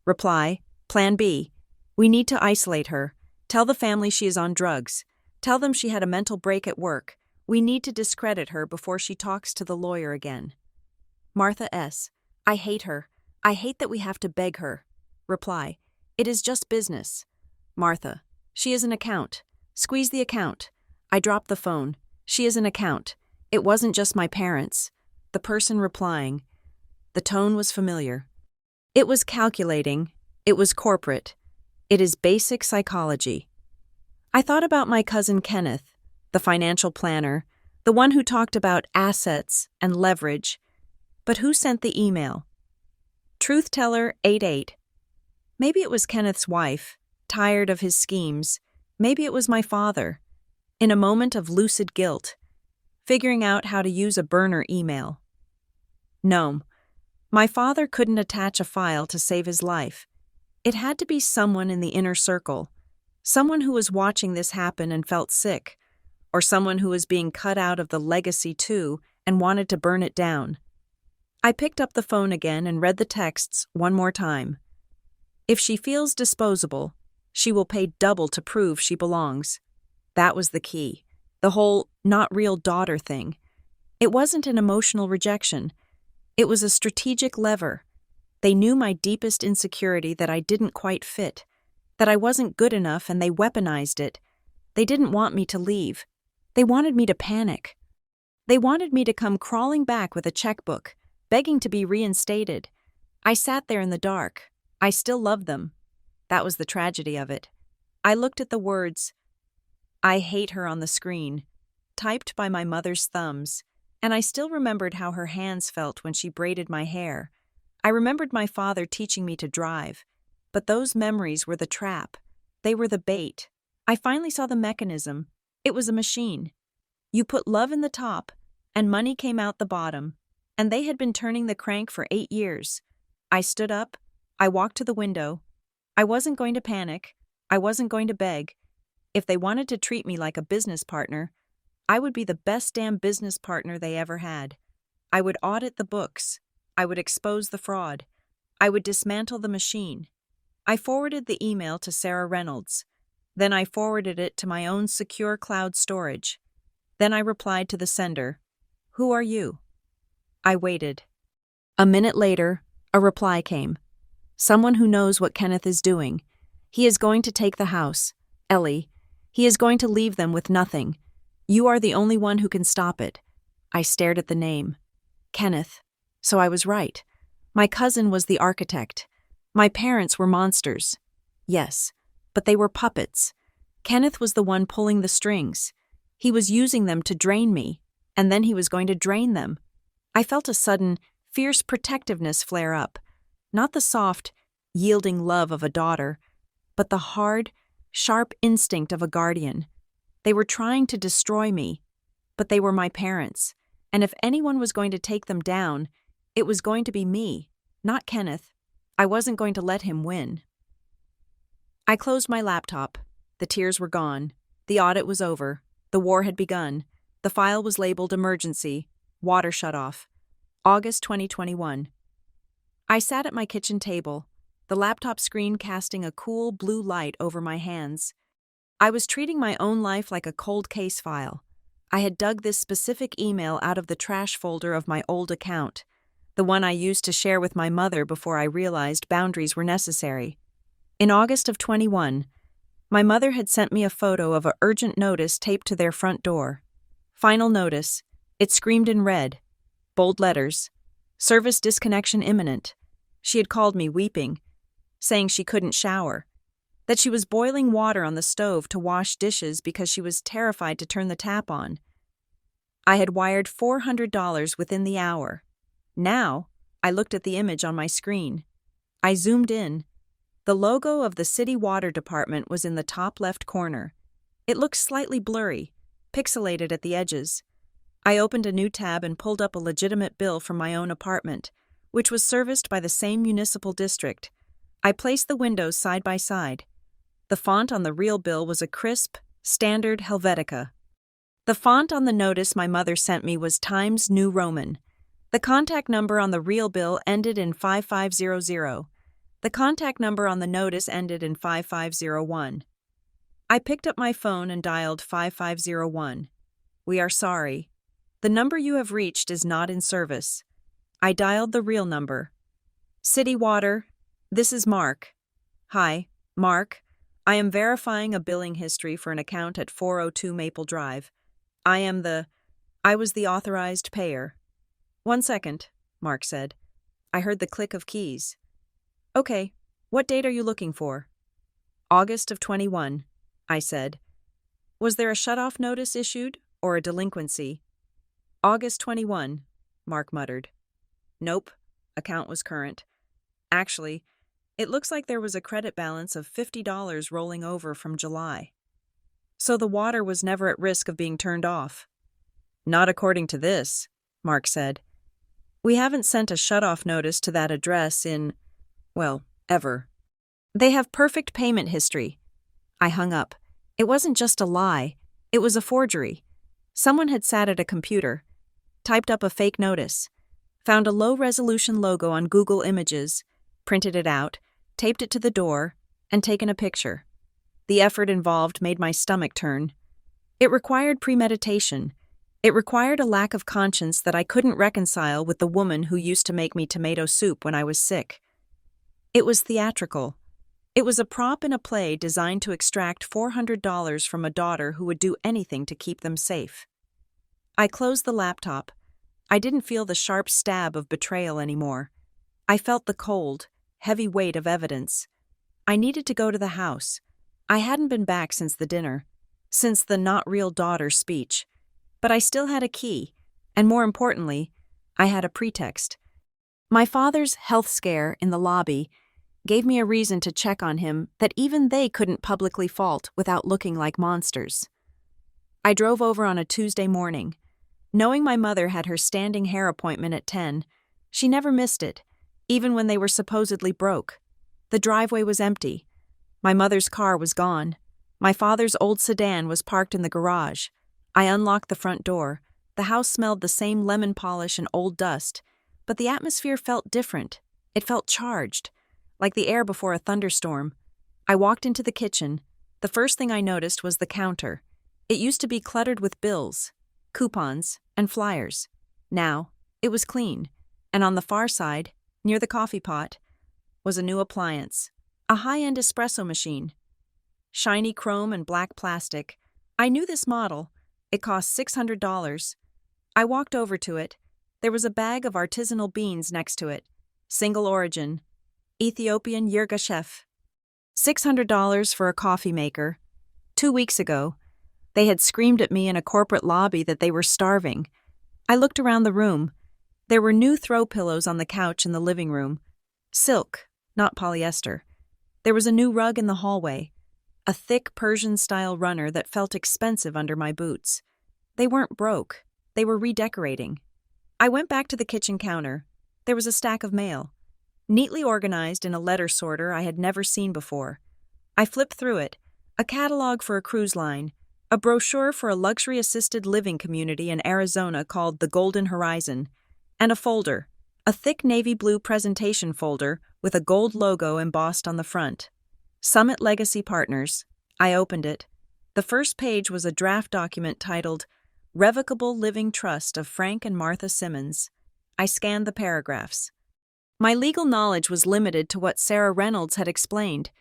Reply, Plan B. "We need to isolate her. Tell the family she is on drugs. Tell them she had a mental break at work. We need to discredit her before she talks to the lawyer again." Martha S. "I hate her. I hate that we have to beg her." Reply, "It is just business." Martha, "She is an account. Squeeze the account." I dropped the phone. "She is an account. It wasn't just my parents." The person replying. The tone was familiar. It was calculating. It was corporate. It is basic psychology. I thought about my cousin Kenneth, the financial planner, the one who talked about assets and leverage. But who sent the email? Truthteller88. Maybe it was Kenneth's wife, tired of his schemes. Maybe it was my father, in a moment of lucid guilt, figuring out how to use a burner email. No, my father couldn't attach a file to save his life. It had to be someone in the inner circle, someone who was watching this happen and felt sick, or someone who was being cut out of the legacy too and wanted to burn it down. I picked up the phone again and read the texts one more time. If she feels disposable, she will pay double to prove she belongs. That was the key. The whole not real daughter thing. It wasn't an emotional rejection. It was a strategic lever. They knew my deepest insecurity, that I didn't quite fit, that I wasn't good enough, and they weaponized it. They didn't want me to leave. They wanted me to panic. They wanted me to come crawling back with a checkbook, begging to be reinstated. I sat there in the dark. I still loved them. That was the tragedy of it. I looked at the words, "I hate her," on the screen, typed by my mother's thumbs, and I still remembered how her hands felt when she braided my hair. I remembered my father teaching me to drive. But those memories were the trap. They were the bait. I finally saw the mechanism. It was a machine. You put love in the top, and money came out the bottom. And they had been turning the crank for 8 years. I stood up. I walked to the window. I wasn't going to panic. I wasn't going to beg. If they wanted to treat me like a business partner, I would be the best damn business partner they ever had. I would audit the books. I would expose the fraud. I would dismantle the machine. I forwarded the email to Sarah Reynolds. Then I forwarded it to my own secure cloud storage. Then I replied to the sender, "Who are you?" I waited. A minute later, a reply came. "Someone who knows what Kenneth is doing. He is going to take the house. Ellie. He is going to leave them with nothing. You are the only one who can stop it." I stared at the name. Kenneth. So I was right. My cousin was the architect. My parents were monsters. Yes, but they were puppets. Kenneth was the one pulling the strings. He was using them to drain me, and then he was going to drain them. I felt a sudden, fierce protectiveness flare up. Not the soft, yielding love of a daughter, but the hard, sharp instinct of a guardian. They were trying to destroy me, but they were my parents, and if anyone was going to take them down, it was going to be me, not Kenneth. I wasn't going to let him win. I closed my laptop. The tears were gone. The audit was over. The war had begun. The file was labeled emergency. Water shut off. August 2021. I sat at my kitchen table, the laptop screen casting a cool blue light over my hands. I was treating my own life like a cold case file. I had dug this specific email out of the trash folder of my old account, the one I used to share with my mother before I realized boundaries were necessary. In August of 21, my mother had sent me a photo of an urgent notice taped to their front door. Final notice. It screamed in red. Bold letters. Service disconnection imminent. She had called me weeping, saying she couldn't shower, that she was boiling water on the stove to wash dishes because she was terrified to turn the tap on. I had wired $400 within the hour. Now, I looked at the image on my screen. I zoomed in. The logo of the city water department was in the top left corner. It looked slightly blurry, pixelated at the edges. I opened a new tab and pulled up a legitimate bill from my own apartment, which was serviced by the same municipal district. I placed the windows side by side. The font on the real bill was a crisp, standard Helvetica. The font on the notice my mother sent me was Times New Roman. The contact number on the real bill ended in 5500. The contact number on the notice ended in 5501. I picked up my phone and dialed 5501. We are sorry. The number you have reached is not in service. I dialed the real number. City Water, this is Mark. Hi, Mark. I am verifying a billing history for an account at 402 Maple Drive. I was the authorized payer. 1 second, Mark said. I heard the click of keys. Okay, what date are you looking for? August of 21, I said. Was there a shut-off notice issued or a delinquency? August 21, Mark muttered. Nope, account was current. Actually, it looks like there was a credit balance of $50 rolling over from July. So the water was never at risk of being turned off. Not according to this, Mark said. We haven't sent a shut-off notice to that address ever. They have perfect payment history. I hung up. It wasn't just a lie. It was a forgery. Someone had sat at a computer, typed up a fake notice, found a low-resolution logo on Google Images, printed it out, taped it to the door, and taken a picture. The effort involved made my stomach turn. It required premeditation. It required a lack of conscience that I couldn't reconcile with the woman who used to make me tomato soup when I was sick. It was theatrical. It was a prop in a play designed to extract $400 from a daughter who would do anything to keep them safe. I closed the laptop. I didn't feel the sharp stab of betrayal anymore. I felt the cold, heavy weight of evidence. I needed to go to the house. I hadn't been back since the dinner, since the not real daughter speech. But I still had a key, and more importantly, I had a pretext. My father's health scare in the lobby gave me a reason to check on him that even they couldn't publicly fault without looking like monsters. I drove over on a Tuesday morning. Knowing my mother had her standing hair appointment at 10, she never missed it, even when they were supposedly broke. The driveway was empty. My mother's car was gone. My father's old sedan was parked in the garage. I unlocked the front door. The house smelled the same lemon polish and old dust, but the atmosphere felt different. It felt charged, like the air before a thunderstorm. I walked into the kitchen. The first thing I noticed was the counter. It used to be cluttered with bills, coupons, and flyers. Now, it was clean, and on the far side, near the coffee pot, was a new appliance, a high-end espresso machine. Shiny chrome and black plastic. I knew this model. It cost $600. I walked over to it. There was a bag of artisanal beans next to it. Single origin. Ethiopian Yirgacheffe. $600 for a coffee maker. 2 weeks ago, they had screamed at me in a corporate lobby that they were starving. I looked around the room. There were new throw pillows on the couch in the living room. Silk, not polyester. There was a new rug in the hallway. a thick Persian-style runner that felt expensive under my boots. They weren't broke. They were redecorating. I went back to the kitchen counter. There was a stack of mail, neatly organized in a letter sorter I had never seen before. I flipped through it. A catalog for a cruise line, a brochure for a luxury assisted living community in Arizona called the Golden Horizon, and a folder, a thick navy blue presentation folder with a gold logo embossed on the front. Summit Legacy Partners. I opened it. The first page was a draft document titled Revocable Living Trust of Frank and Martha Simmons. I scanned the paragraphs. My legal knowledge was limited to what Sarah Reynolds had explained,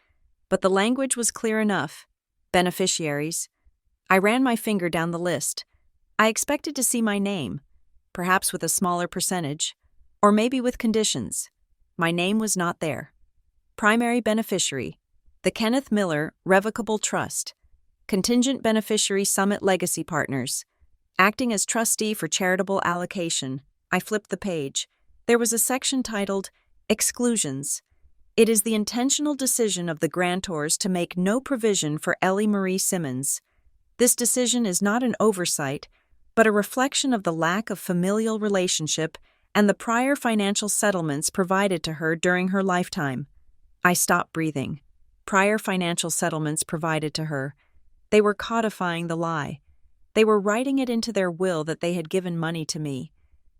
but the language was clear enough. Beneficiaries. I ran my finger down the list. I expected to see my name, perhaps with a smaller percentage, or maybe with conditions. My name was not there. Primary beneficiary, the Kenneth Miller Revocable Trust. Contingent beneficiary, Summit Legacy Partners. Acting as trustee for charitable allocation. I flipped the page. There was a section titled Exclusions. It is the intentional decision of the grantors to make no provision for Ellie Marie Simmons. This decision is not an oversight, but a reflection of the lack of familial relationship and the prior financial settlements provided to her during her lifetime. I stopped breathing. Prior financial settlements provided to her. They were codifying the lie. They were writing it into their will that they had given money to me.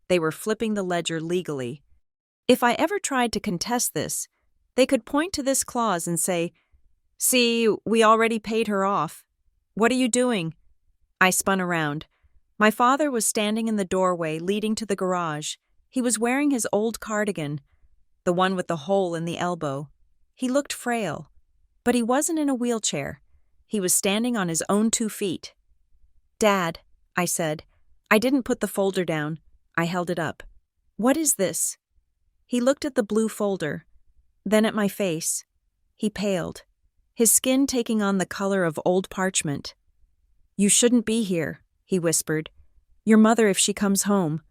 They were flipping the ledger legally. If I ever tried to contest this, they could point to this clause and say, "See, we already paid her off. What are you doing?" I spun around. My father was standing in the doorway leading to the garage. He was wearing his old cardigan, the one with the hole in the elbow. He looked frail, but he wasn't in a wheelchair. He was standing on his own 2 feet. "Dad," I said. I didn't put the folder down. I held it up. "What is this?" He looked at the blue folder, then at my face. He paled, his skin taking on the color of old parchment. "You shouldn't be here," he whispered. "Your mother if she comes home."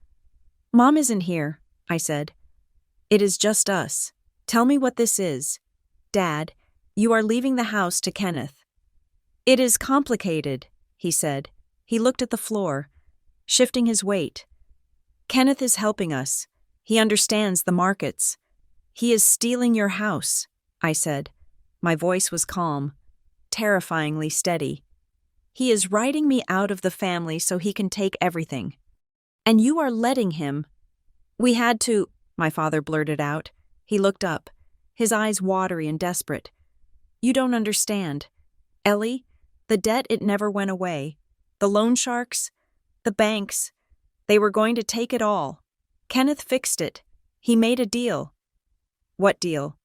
"Mom isn't here," I said. "It is just us. Tell me what this is." "Dad, you are leaving the house to Kenneth." "It is complicated," he said. He looked at the floor, shifting his weight. "Kenneth is helping us. He understands the markets. He is stealing your house," I said. My voice was calm, terrifyingly steady. "He is writing me out of the family so he can take everything. And you are letting him." "We had to," my father blurted out. He looked up, his eyes watery and desperate. "You don't understand. Ellie, the debt, it never went away. The loan sharks, the banks, they were going to take it all. Kenneth fixed it. He made a deal." "What deal?"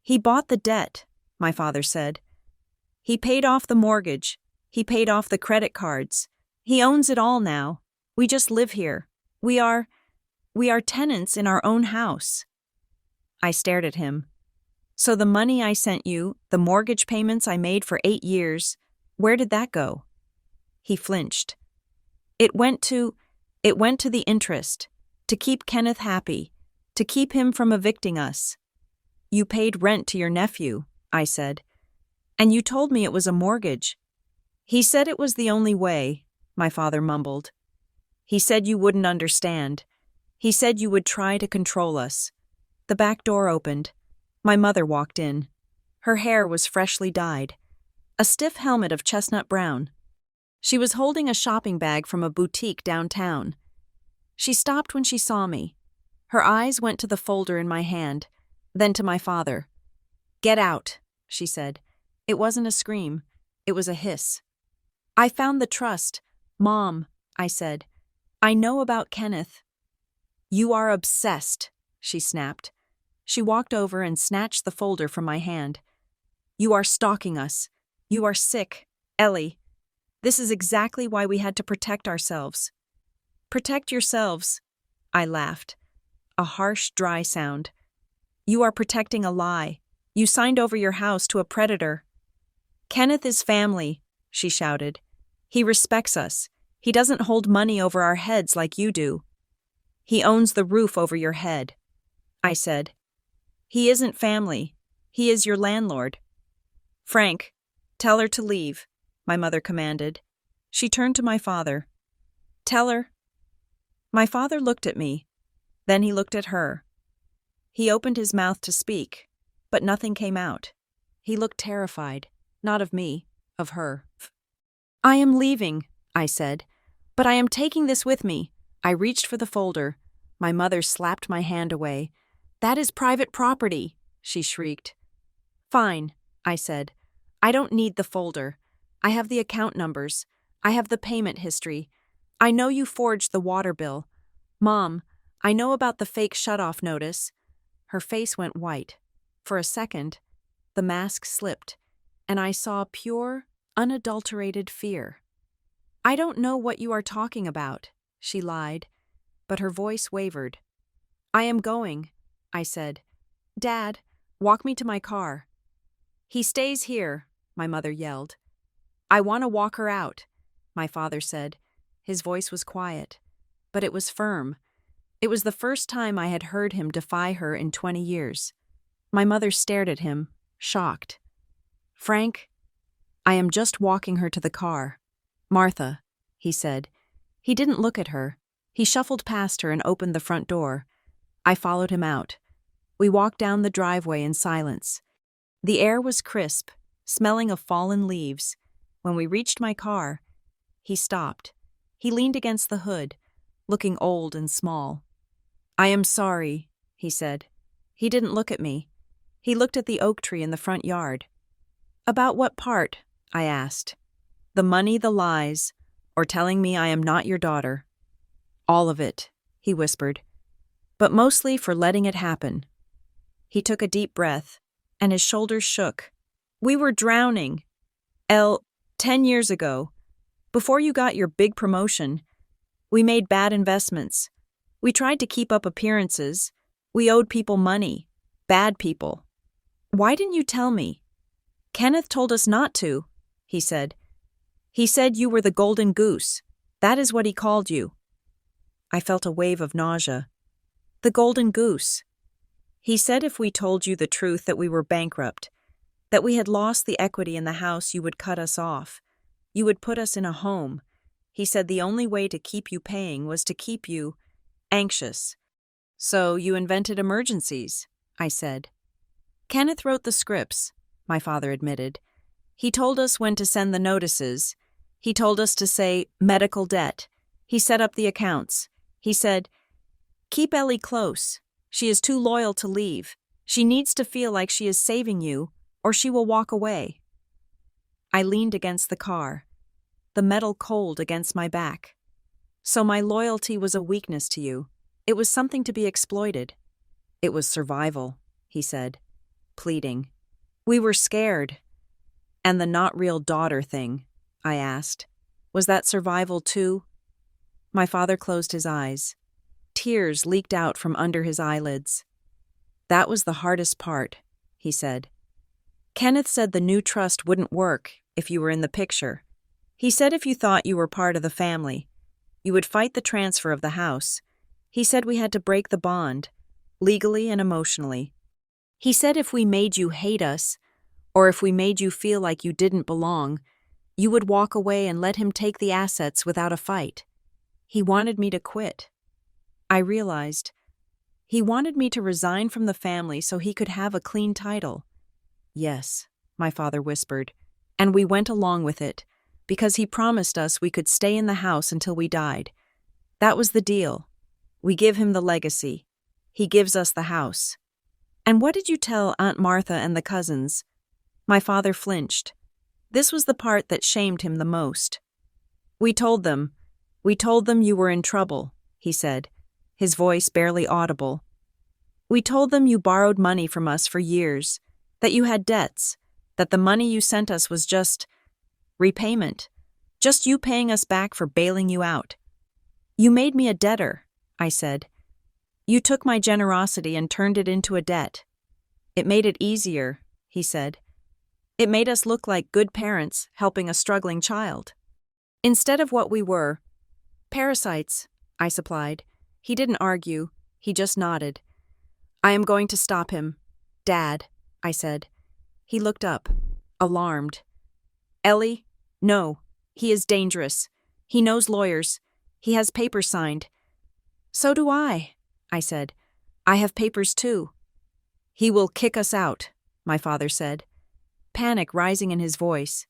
"He bought the debt," my father said. "He paid off the mortgage. He paid off the credit cards. He owns it all now. We just live here. We are tenants in our own house." I stared at him. "So the money I sent you, the mortgage payments I made for 8 years, where did that go?" He flinched. It went to the interest, to keep Kenneth happy, to keep him from evicting us." "You paid rent to your nephew," I said. "And you told me it was a mortgage." "He said it was the only way," my father mumbled. "He said you wouldn't understand. He said you would try to control us." The back door opened. My mother walked in. Her hair was freshly dyed, a stiff helmet of chestnut brown. She was holding a shopping bag from a boutique downtown. She stopped when she saw me. Her eyes went to the folder in my hand, then to my father. "Get out," she said. It wasn't a scream. It was a hiss. "I found the trust. Mom," I said. "I know about Kenneth." "You are obsessed," she snapped. She walked over and snatched the folder from my hand. "You are stalking us. You are sick, Ellie. This is exactly why we had to protect ourselves." "Protect yourselves," I laughed. A harsh, dry sound. "You are protecting a lie. You signed over your house to a predator." "Kenneth is family," she shouted. "He respects us. He doesn't hold money over our heads like you do." "He owns the roof over your head," I said. "He isn't family. He is your landlord." "Frank, Tell her to leave, my mother commanded. She turned to my father. Tell her. My father looked at me. Then he looked at her. He opened his mouth to speak, but nothing came out. He looked terrified, not of me, of her. I am leaving, I said, but I am taking this with me. I reached for the folder. My mother slapped my hand away. That is private property, she shrieked. Fine, I said. I don't need the folder. I have the account numbers. I have the payment history. I know you forged the water bill. Mom, I know about the fake shutoff notice. Her face went white. For a second, the mask slipped, and I saw pure, unadulterated fear. I don't know what you are talking about, she lied, but her voice wavered. I am going, I said. Dad, walk me to my car. He stays here, my mother yelled. I want to walk her out, my father said. His voice was quiet, but it was firm. It was the first time I had heard him defy her in 20 years. My mother stared at him, shocked. Frank, I am just walking her to the car. Martha, he said. He didn't look at her. He shuffled past her and opened the front door. I followed him out. We walked down the driveway in silence. The air was crisp, smelling of fallen leaves. When we reached my car, he stopped. He leaned against the hood, looking old and small. I am sorry, he said. He didn't look at me. He looked at the oak tree in the front yard. About what part? I asked. The money, the lies, or telling me I am not your daughter. All of it, he whispered, but mostly for letting it happen. He took a deep breath, and his shoulders shook. We were drowning. 10 years ago, before you got your big promotion, we made bad investments. We tried to keep up appearances. We owed people money. Bad people. Why didn't you tell me? Kenneth told us not to, he said. He said you were the golden goose. That is what he called you. I felt a wave of nausea. The golden goose. He said if we told you the truth that we were bankrupt, that we had lost the equity in the house, you would cut us off. You would put us in a home. He said the only way to keep you paying was to keep you anxious. So you invented emergencies, I said. Kenneth wrote the scripts, my father admitted. He told us when to send the notices. He told us to say medical debt. He set up the accounts. He said, keep Ellie close. She is too loyal to leave. She needs to feel like she is saving you, or she will walk away. I leaned against the car, the metal cold against my back. So my loyalty was a weakness to you. It was something to be exploited. It was survival, he said, pleading. We were scared. And the not real daughter thing, I asked. Was that survival too? My father closed his eyes. Tears leaked out from under his eyelids. That was the hardest part, he said. Kenneth said the new trust wouldn't work if you were in the picture. He said if you thought you were part of the family, you would fight the transfer of the house. He said we had to break the bond, legally and emotionally. He said if we made you hate us, or if we made you feel like you didn't belong, you would walk away and let him take the assets without a fight. He wanted me to quit. I realized. He wanted me to resign from the family so he could have a clean title. Yes, my father whispered, and we went along with it, because he promised us we could stay in the house until we died. That was the deal. We give him the legacy. He gives us the house. And what did you tell Aunt Martha and the cousins? My father flinched. This was the part that shamed him the most. We told them you were in trouble, he said, his voice barely audible. We told them you borrowed money from us for years, that you had debts, that the money you sent us was just repayment, just you paying us back for bailing you out. You made me a debtor, I said. You took my generosity and turned it into a debt. It made it easier, he said. It made us look like good parents helping a struggling child. Instead of what we were, parasites, I supplied. He didn't argue, he just nodded. I am going to stop him. Dad, I said. He looked up, alarmed. Ellie? No. He is dangerous. He knows lawyers. He has papers signed. So do I said. I have papers too. He will kick us out, my father said, panic rising in his voice.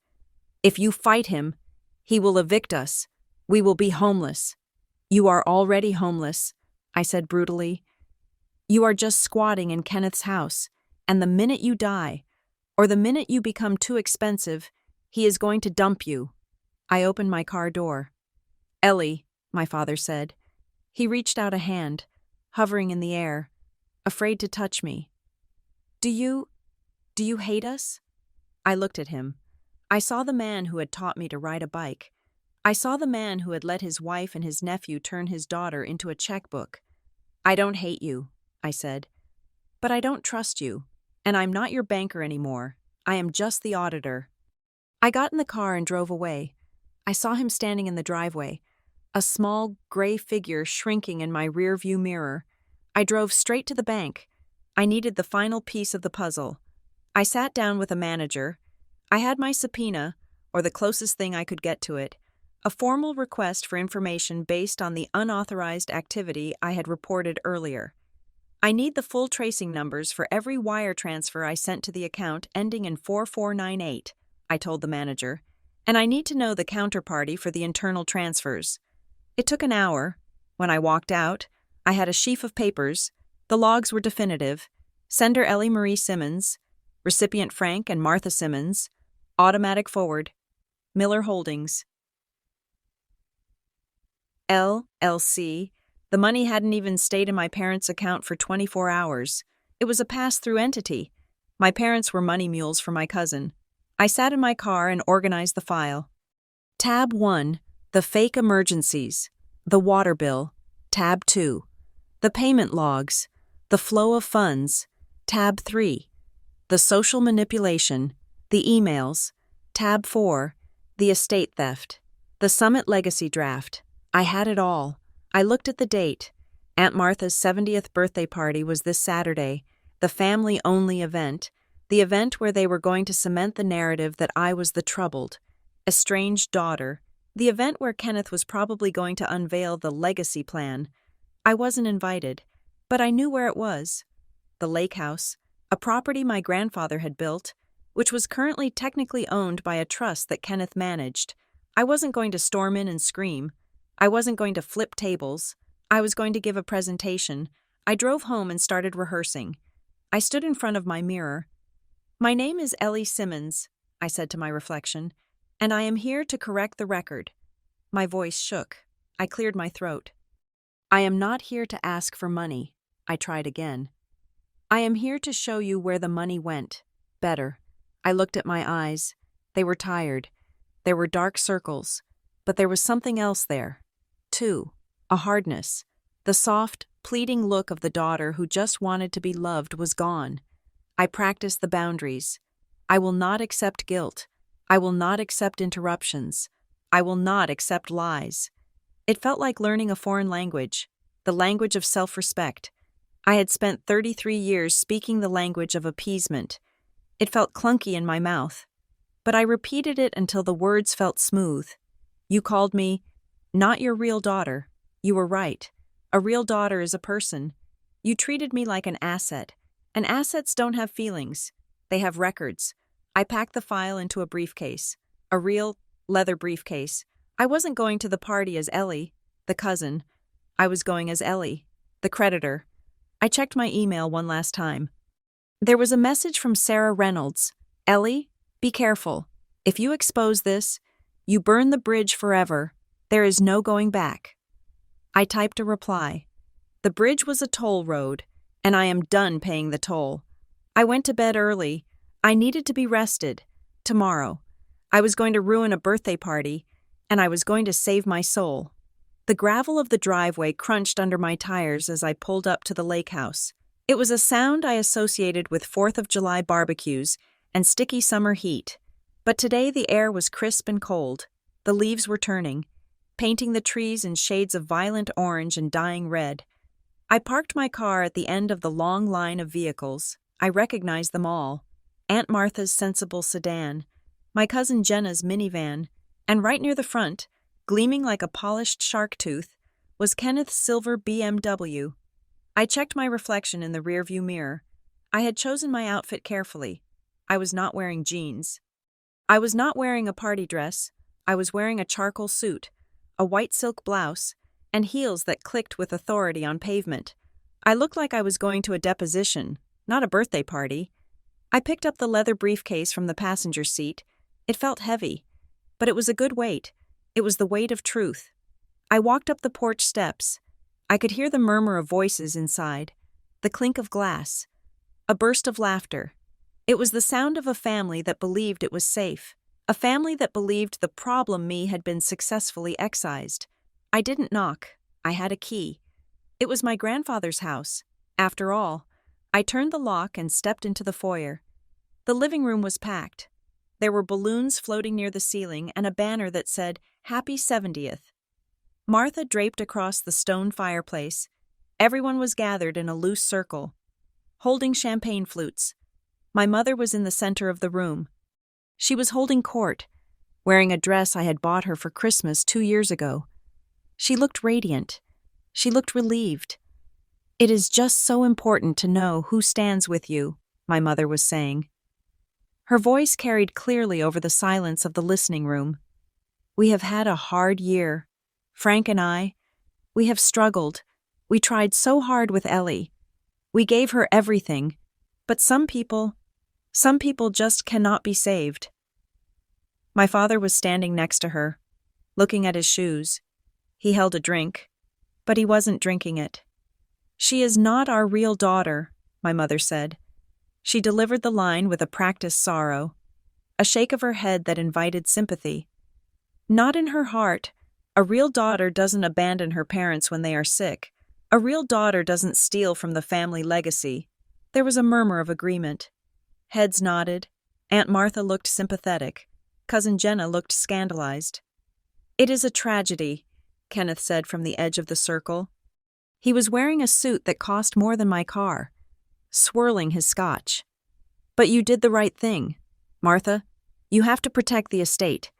If you fight him, he will evict us. We will be homeless. You are already homeless, I said brutally. You are just squatting in Kenneth's house, and the minute you die, or the minute you become too expensive, he is going to dump you. I opened my car door. Ellie, my father said. He reached out a hand, hovering in the air, afraid to touch me. Do you hate us? I looked at him. I saw the man who had taught me to ride a bike. I saw the man who had let his wife and his nephew turn his daughter into a checkbook. I don't hate you, I said. But I don't trust you, and I'm not your banker anymore. I am just the auditor. I got in the car and drove away. I saw him standing in the driveway, a small, gray figure shrinking in my rearview mirror. I drove straight to the bank. I needed the final piece of the puzzle. I sat down with a manager. I had my subpoena, or the closest thing I could get to it, a formal request for information based on the unauthorized activity I had reported earlier. I need the full tracing numbers for every wire transfer I sent to the account ending in 4498, I told the manager, and I need to know the counterparty for the internal transfers. It took an hour. When I walked out, I had a sheaf of papers. The logs were definitive. Sender Ellie Marie Simmons, recipient Frank and Martha Simmons, automatic forward, Miller Holdings. LLC. The money hadn't even stayed in my parents' account for 24 hours. It was a pass-through entity. My parents were money mules for my cousin. I sat in my car and organized the file. Tab 1, the fake emergencies, the water bill. Tab 2, the payment logs, the flow of funds. Tab 3, the social manipulation, the emails. Tab 4, the estate theft, the Summit Legacy draft. I had it all. I looked at the date. Aunt Martha's 70th birthday party was this Saturday, the family-only event, the event where they were going to cement the narrative that I was the troubled, estranged daughter, the event where Kenneth was probably going to unveil the legacy plan. I wasn't invited, but I knew where it was. The lake house, a property my grandfather had built, which was currently technically owned by a trust that Kenneth managed. I wasn't going to storm in and scream. I wasn't going to flip tables. I was going to give a presentation. I drove home and started rehearsing. I stood in front of my mirror. My name is Ellie Simmons, I said to my reflection, and I am here to correct the record. My voice shook. I cleared my throat. I am not here to ask for money. I tried again. I am here to show you where the money went. Better. I looked at my eyes. They were tired. There were dark circles, but there was something else there. Too, a hardness. The soft, pleading look of the daughter who just wanted to be loved was gone. I practiced the boundaries. I will not accept guilt. I will not accept interruptions. I will not accept lies. It felt like learning a foreign language, the language of self-respect. I had spent 33 years speaking the language of appeasement. It felt clunky in my mouth, but I repeated it until the words felt smooth. You called me not your real daughter. You were right. A real daughter is a person. You treated me like an asset, and assets don't have feelings. They have records. I packed the file into a briefcase, a real leather briefcase. I wasn't going to the party as Ellie, the cousin. I was going as Ellie, the creditor. I checked my email one last time. There was a message from Sarah Reynolds. Ellie, be careful. If you expose this, you burn the bridge forever. There is no going back. I typed a reply. The bridge was a toll road, and I am done paying the toll. I went to bed early. I needed to be rested. Tomorrow. I was going to ruin a birthday party, and I was going to save my soul. The gravel of the driveway crunched under my tires as I pulled up to the lake house. It was a sound I associated with 4th of July barbecues and sticky summer heat. But today the air was crisp and cold. The leaves were turning, painting the trees in shades of violent orange and dying red. I parked my car at the end of the long line of vehicles. I recognized them all. Aunt Martha's sensible sedan, my cousin Jenna's minivan, and right near the front, gleaming like a polished shark tooth, was Kenneth's silver BMW. I checked my reflection in the rearview mirror. I had chosen my outfit carefully. I was not wearing jeans. I was not wearing a party dress. I was wearing a charcoal suit, a white silk blouse, and heels that clicked with authority on pavement. I looked like I was going to a deposition, not a birthday party. I picked up the leather briefcase from the passenger seat. It felt heavy, but it was a good weight. It was the weight of truth. I walked up the porch steps. I could hear the murmur of voices inside, the clink of glass, a burst of laughter. It was the sound of a family that believed it was safe, a family that believed the problem me had been successfully excised. I didn't knock. I had a key. It was my grandfather's house. After all, I turned the lock and stepped into the foyer. The living room was packed. There were balloons floating near the ceiling and a banner that said, "Happy 70th." Martha draped across the stone fireplace. Everyone was gathered in a loose circle, holding champagne flutes. My mother was in the center of the room. She was holding court, wearing a dress I had bought her for Christmas 2 years ago. She looked radiant. She looked relieved. "It is just so important to know who stands with you," my mother was saying. Her voice carried clearly over the silence of the listening room. "We have had a hard year. Frank and I, we have struggled. We tried so hard with Ellie. We gave her everything. But some people just cannot be saved." My father was standing next to her, looking at his shoes. He held a drink, but he wasn't drinking it. "She is not our real daughter," my mother said. She delivered the line with a practiced sorrow, a shake of her head that invited sympathy. "Not in her heart. A real daughter doesn't abandon her parents when they are sick. A real daughter doesn't steal from the family legacy." There was a murmur of agreement. Heads nodded. Aunt Martha looked sympathetic. Cousin Jenna looked scandalized. "It is a tragedy," Kenneth said from the edge of the circle. He was wearing a suit that cost more than my car, swirling his scotch. "But you did the right thing, Martha. You have to protect the estate.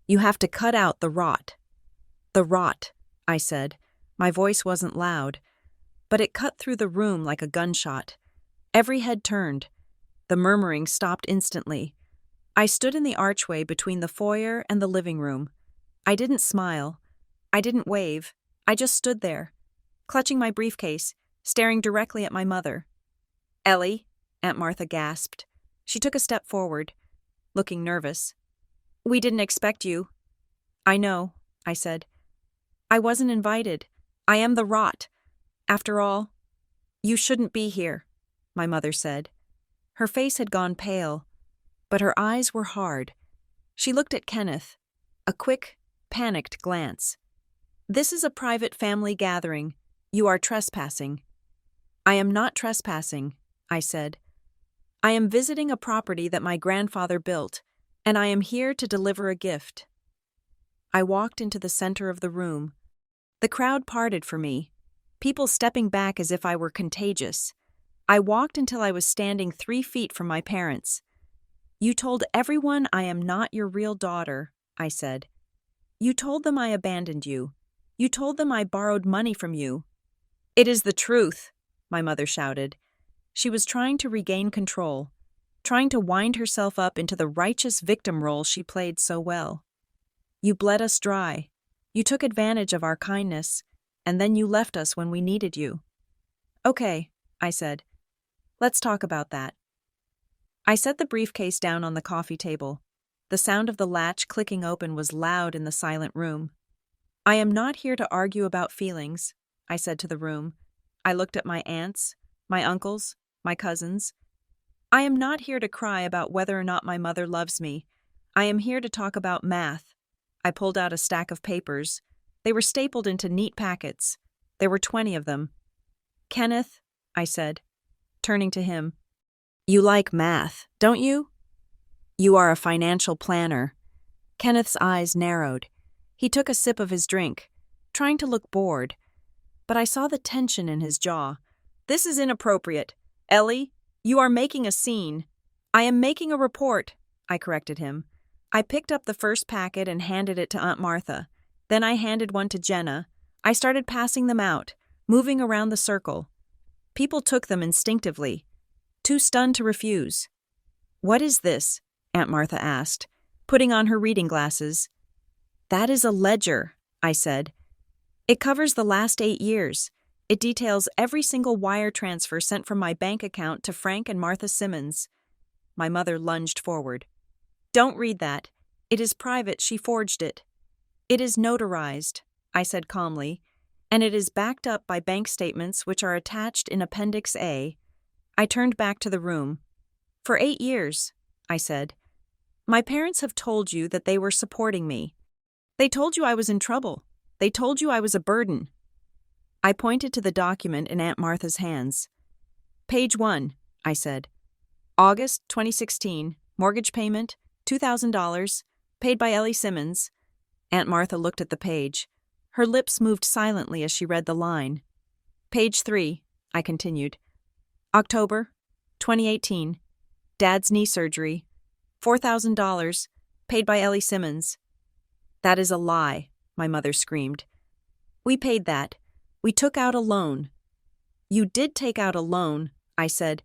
You have to cut out the rot." "The rot," I said. My voice wasn't loud, but it cut through the room like a gunshot. Every head turned. The murmuring stopped instantly. I stood in the archway between the foyer and the living room. I didn't smile. I didn't wave. I just stood there, clutching my briefcase, staring directly at my mother. "Ellie," Aunt Martha gasped. She took a step forward, looking nervous. "We didn't expect you." "I know," I said. "I wasn't invited. I am the rot. After all, you shouldn't be here," my mother said. Her face had gone pale, but her eyes were hard. She looked at Kenneth, a quick, panicked glance. "This is a private family gathering. You are trespassing." "I am not trespassing," I said. "I am visiting a property that my grandfather built, and I am here to deliver a gift." I walked into the center of the room. The crowd parted for me, people stepping back as if I were contagious. I walked until I was standing 3 feet from my parents. "You told everyone I am not your real daughter," I said. "You told them I abandoned you. You told them I borrowed money from you." "It is the truth," my mother shouted. She was trying to regain control, trying to wind herself up into the righteous victim role she played so well. "You bled us dry. You took advantage of our kindness, and then you left us when we needed you." "Okay," I said. "Let's talk about that." I set the briefcase down on the coffee table. The sound of the latch clicking open was loud in the silent room. "I am not here to argue about feelings," I said to the room. I looked at my aunts, my uncles, my cousins. "I am not here to cry about whether or not my mother loves me. I am here to talk about math." I pulled out a stack of papers. They were stapled into neat packets. There were 20 of them. "Kenneth," I said, turning to him, "you like math, don't you? You are a financial planner." Kenneth's eyes narrowed. He took a sip of his drink, trying to look bored, but I saw the tension in his jaw. "This is inappropriate. Ellie, you are making a scene." "I am making a report," I corrected him. I picked up the first packet and handed it to Aunt Martha. Then I handed one to Jenna. I started passing them out, moving around the circle. People took them instinctively, too stunned to refuse. "What is this?" Aunt Martha asked, putting on her reading glasses. "That is a ledger," I said. "It covers the last 8 years. It details every single wire transfer sent from my bank account to Frank and Martha Simmons." My mother lunged forward. "Don't read that. It is private. She forged it." "It is notarized," I said calmly, "and it is backed up by bank statements which are attached in Appendix A." I turned back to the room. "For 8 years," I said. "My parents have told you that they were supporting me. They told you I was in trouble. They told you I was a burden." I pointed to the document in Aunt Martha's hands. "Page 1, I said. "August 2016, mortgage payment, $2,000, paid by Ellie Simmons." Aunt Martha looked at the page. Her lips moved silently as she read the line. "Page 3, I continued. "October 2018, Dad's knee surgery, $4,000, paid by Ellie Simmons." "That is a lie," my mother screamed. "We paid that. We took out a loan." "You did take out a loan," I said.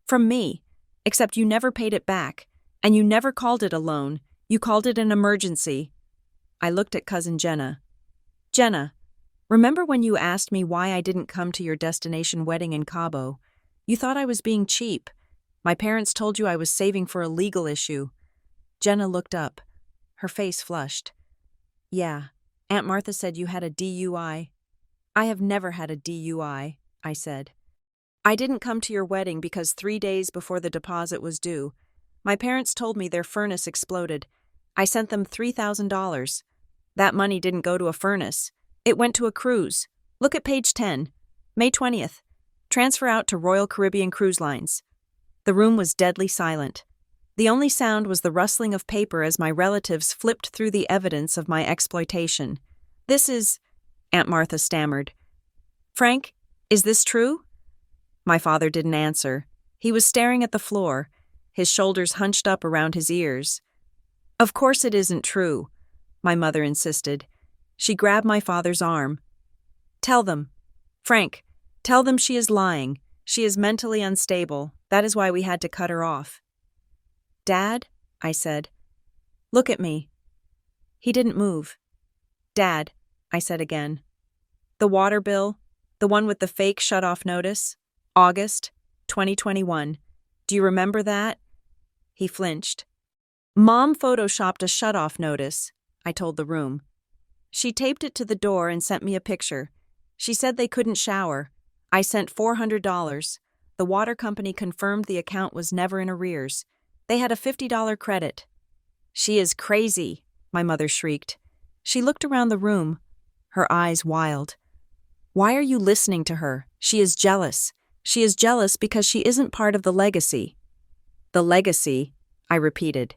"From me, except you never paid it back, and you never called it a loan. You called it an emergency." I looked at Cousin Jenna. "Jenna, remember when you asked me why I didn't come to your destination wedding in Cabo? You thought I was being cheap. My parents told you I was saving for a legal issue." Jenna looked up. Her face flushed. "Yeah, Aunt Martha said you had a DUI. "I have never had a DUI, I said. "I didn't come to your wedding because 3 days before the deposit was due, my parents told me their furnace exploded. I sent them $3,000. That money didn't go to a furnace. It went to a cruise. Look at page 10. May 20th. Transfer out to Royal Caribbean Cruise Lines." The room was deadly silent. The only sound was the rustling of paper as my relatives flipped through the evidence of my exploitation. "This is," Aunt Martha stammered. "Frank, is this true?" My father didn't answer. He was staring at the floor, his shoulders hunched up around his ears. "Of course it isn't true," my mother insisted. She grabbed my father's arm. "Tell them. Frank, tell them she is lying. She is mentally unstable. That is why we had to cut her off." "Dad," I said. "Look at me." He didn't move. "Dad," I said again. "The water bill, the one with the fake shut-off notice, August 2021. Do you remember that?" He flinched. "Mom photoshopped a shut-off notice," I told the room. "She taped it to the door and sent me a picture. She said they couldn't shower. I sent $400. The water company confirmed the account was never in arrears. They had a $50 credit." "She is crazy," my mother shrieked. She looked around the room, her eyes wild. "Why are you listening to her? She is jealous. She is jealous because she isn't part of the legacy." "The legacy," I repeated.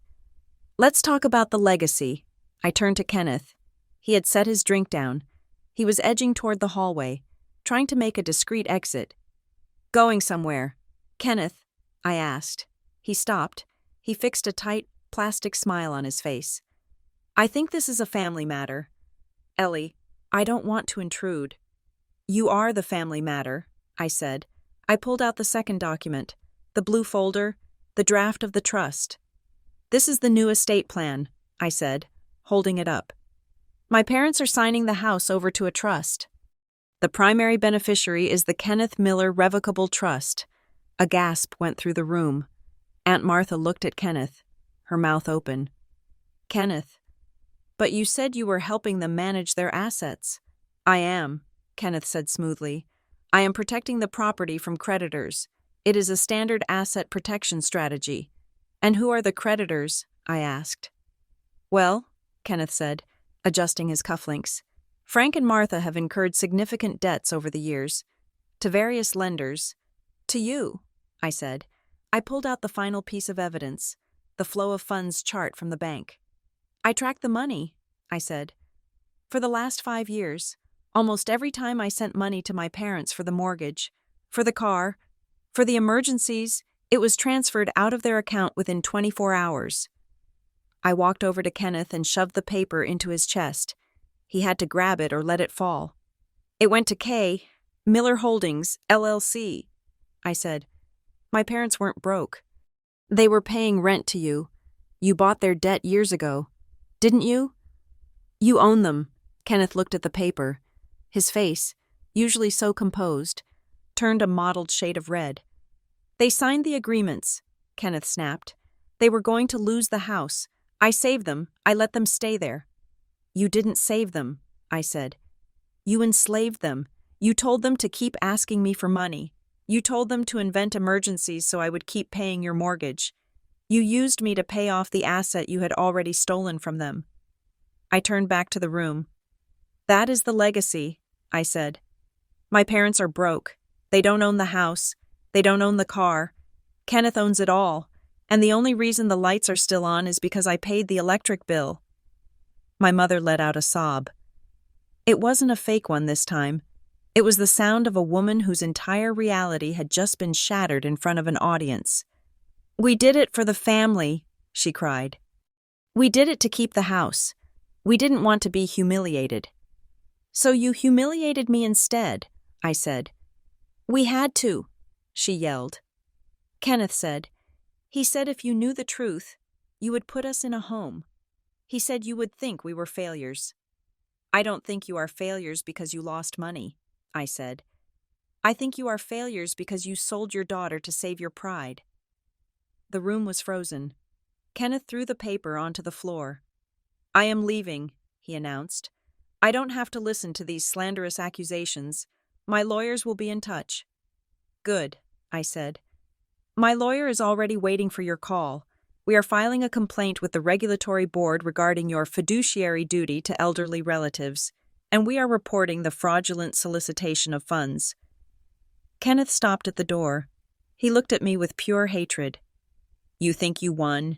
"Let's talk about the legacy." I turned to Kenneth. He had set his drink down. He was edging toward the hallway, trying to make a discreet exit. "Going somewhere?" "Kenneth," I asked. He stopped. He fixed a tight, plastic smile on his face. "I think this is a family matter. Ellie, I don't want to intrude." "You are the family matter," I said. I pulled out the second document, the blue folder, the draft of the trust. "This is the new estate plan," I said, holding it up. "My parents are signing the house over to a trust. The primary beneficiary is the Kenneth Miller Revocable Trust." A gasp went through the room. Aunt Martha looked at Kenneth, her mouth open. "Kenneth, but you said you were helping them manage their assets." "I am," Kenneth said smoothly. "I am protecting the property from creditors. It is a standard asset protection strategy." "And who are the creditors?" I asked. "Well," Kenneth said, adjusting his cufflinks, "Frank and Martha have incurred significant debts over the years. To various lenders. To you," I said. I pulled out the final piece of evidence, the flow of funds chart from the bank. "I tracked the money," I said. "For the last 5 years, almost every time I sent money to my parents for the mortgage, for the car, for the emergencies, it was transferred out of their account within 24 hours. I walked over to Kenneth and shoved the paper into his chest. He had to grab it or let it fall. It went to K. Miller Holdings, LLC, I said. My parents weren't broke. They were paying rent to you. You bought their debt years ago. Didn't you? You own them. Kenneth looked at the paper. His face, usually so composed, turned a mottled shade of red. They signed the agreements, Kenneth snapped. They were going to lose the house. I saved them. I let them stay there. You didn't save them, I said. You enslaved them. You told them to keep asking me for money. You told them to invent emergencies so I would keep paying your mortgage. You used me to pay off the asset you had already stolen from them. I turned back to the room. That is the legacy, I said. My parents are broke. They don't own the house. They don't own the car. Kenneth owns it all, and the only reason the lights are still on is because I paid the electric bill. My mother let out a sob. It wasn't a fake one this time. It was the sound of a woman whose entire reality had just been shattered in front of an audience. We did it for the family, she cried. We did it to keep the house. We didn't want to be humiliated. So you humiliated me instead, I said. We had to, she yelled. Kenneth said, he said if you knew the truth, you would put us in a home. He said you would think we were failures. I don't think you are failures because you lost money, I said. I think you are failures because you sold your daughter to save your pride. The room was frozen. Kenneth threw the paper onto the floor. I am leaving, he announced. I don't have to listen to these slanderous accusations. My lawyers will be in touch. Good, I said. My lawyer is already waiting for your call. We are filing a complaint with the regulatory board regarding your fiduciary duty to elderly relatives, and we are reporting the fraudulent solicitation of funds. Kenneth stopped at the door. He looked at me with pure hatred. You think you won?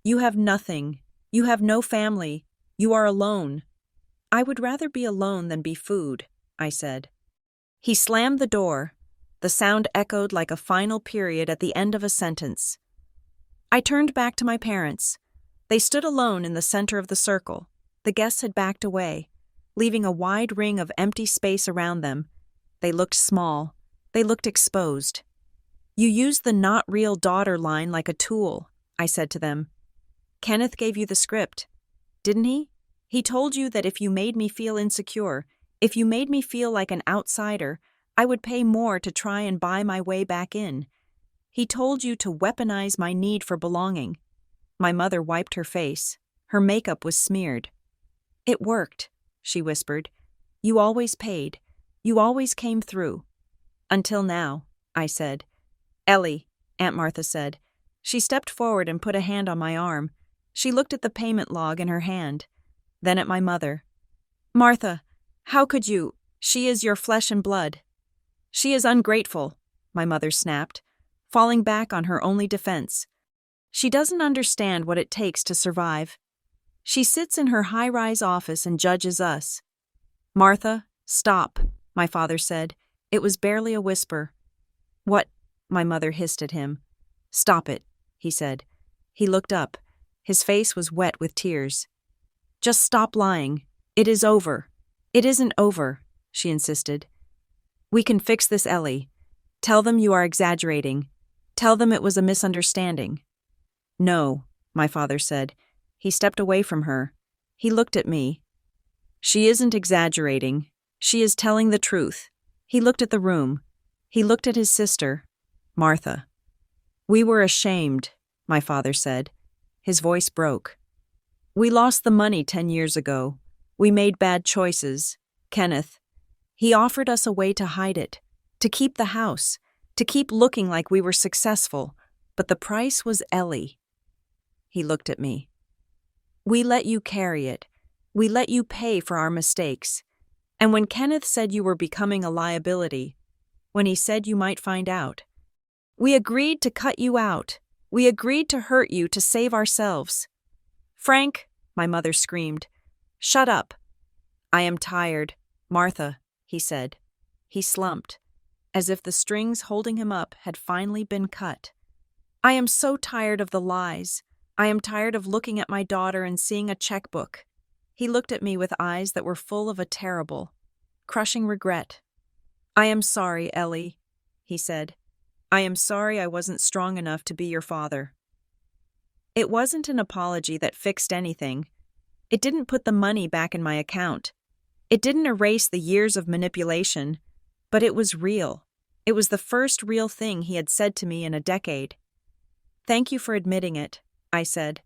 You have nothing. You have no family. You are alone. I would rather be alone than be food, I said. He slammed the door. The sound echoed like a final period at the end of a sentence. I turned back to my parents. They stood alone in the center of the circle. The guests had backed away, leaving a wide ring of empty space around them. They looked small. They looked exposed. You used the not real daughter line like a tool, I said to them. Kenneth gave you the script, didn't he? He told you that if you made me feel insecure, if you made me feel like an outsider, I would pay more to try and buy my way back in. He told you to weaponize my need for belonging. My mother wiped her face. Her makeup was smeared. It worked, she whispered. You always paid. You always came through. Until now, I said. Ellie, Aunt Martha said. She stepped forward and put a hand on my arm. She looked at the payment log in her hand, then at my mother. Martha, how could you? She is your flesh and blood. She is ungrateful, my mother snapped, falling back on her only defense. She doesn't understand what it takes to survive. She sits in her high-rise office and judges us. Martha, stop, my father said. It was barely a whisper. What? My mother hissed at him. Stop it, he said. He looked up. His face was wet with tears. Just stop lying. It is over. It isn't over, she insisted. We can fix this, Ellie. Tell them you are exaggerating. Tell them it was a misunderstanding. No, my father said. He stepped away from her. He looked at me. She isn't exaggerating. She is telling the truth. He looked at the room. He looked at his sister, Martha. We were ashamed, my father said. His voice broke. We lost the money 10 years ago. We made bad choices. Kenneth. He offered us a way to hide it, to keep the house, to keep looking like we were successful, but the price was Ellie. He looked at me. We let you carry it. We let you pay for our mistakes. And when Kenneth said you were becoming a liability, when he said you might find out, we agreed to cut you out. We agreed to hurt you to save ourselves. Frank, my mother screamed. Shut up. I am tired. Martha, he said. He slumped, as if the strings holding him up had finally been cut. I am so tired of the lies. I am tired of looking at my daughter and seeing a checkbook." He looked at me with eyes that were full of a terrible, crushing regret. "I am sorry, Ellie," he said. "I am sorry I wasn't strong enough to be your father." It wasn't an apology that fixed anything. It didn't put the money back in my account. It didn't erase the years of manipulation, but it was real. It was the first real thing he had said to me in a decade. "Thank you for admitting it," I said.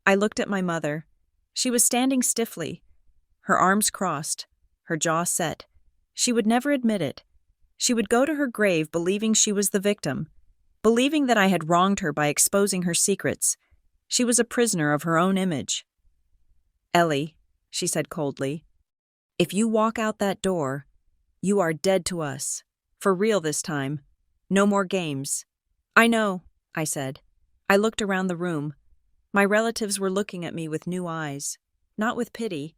I looked at my mother. She was standing stiffly, her arms crossed, her jaw set. She would never admit it. She would go to her grave believing she was the victim, believing that I had wronged her by exposing her secrets. She was a prisoner of her own image. "Ellie," she said coldly, "if you walk out that door, you are dead to us. For real this time. No more games." "I know," I said. I looked around the room. My relatives were looking at me with new eyes, not with pity,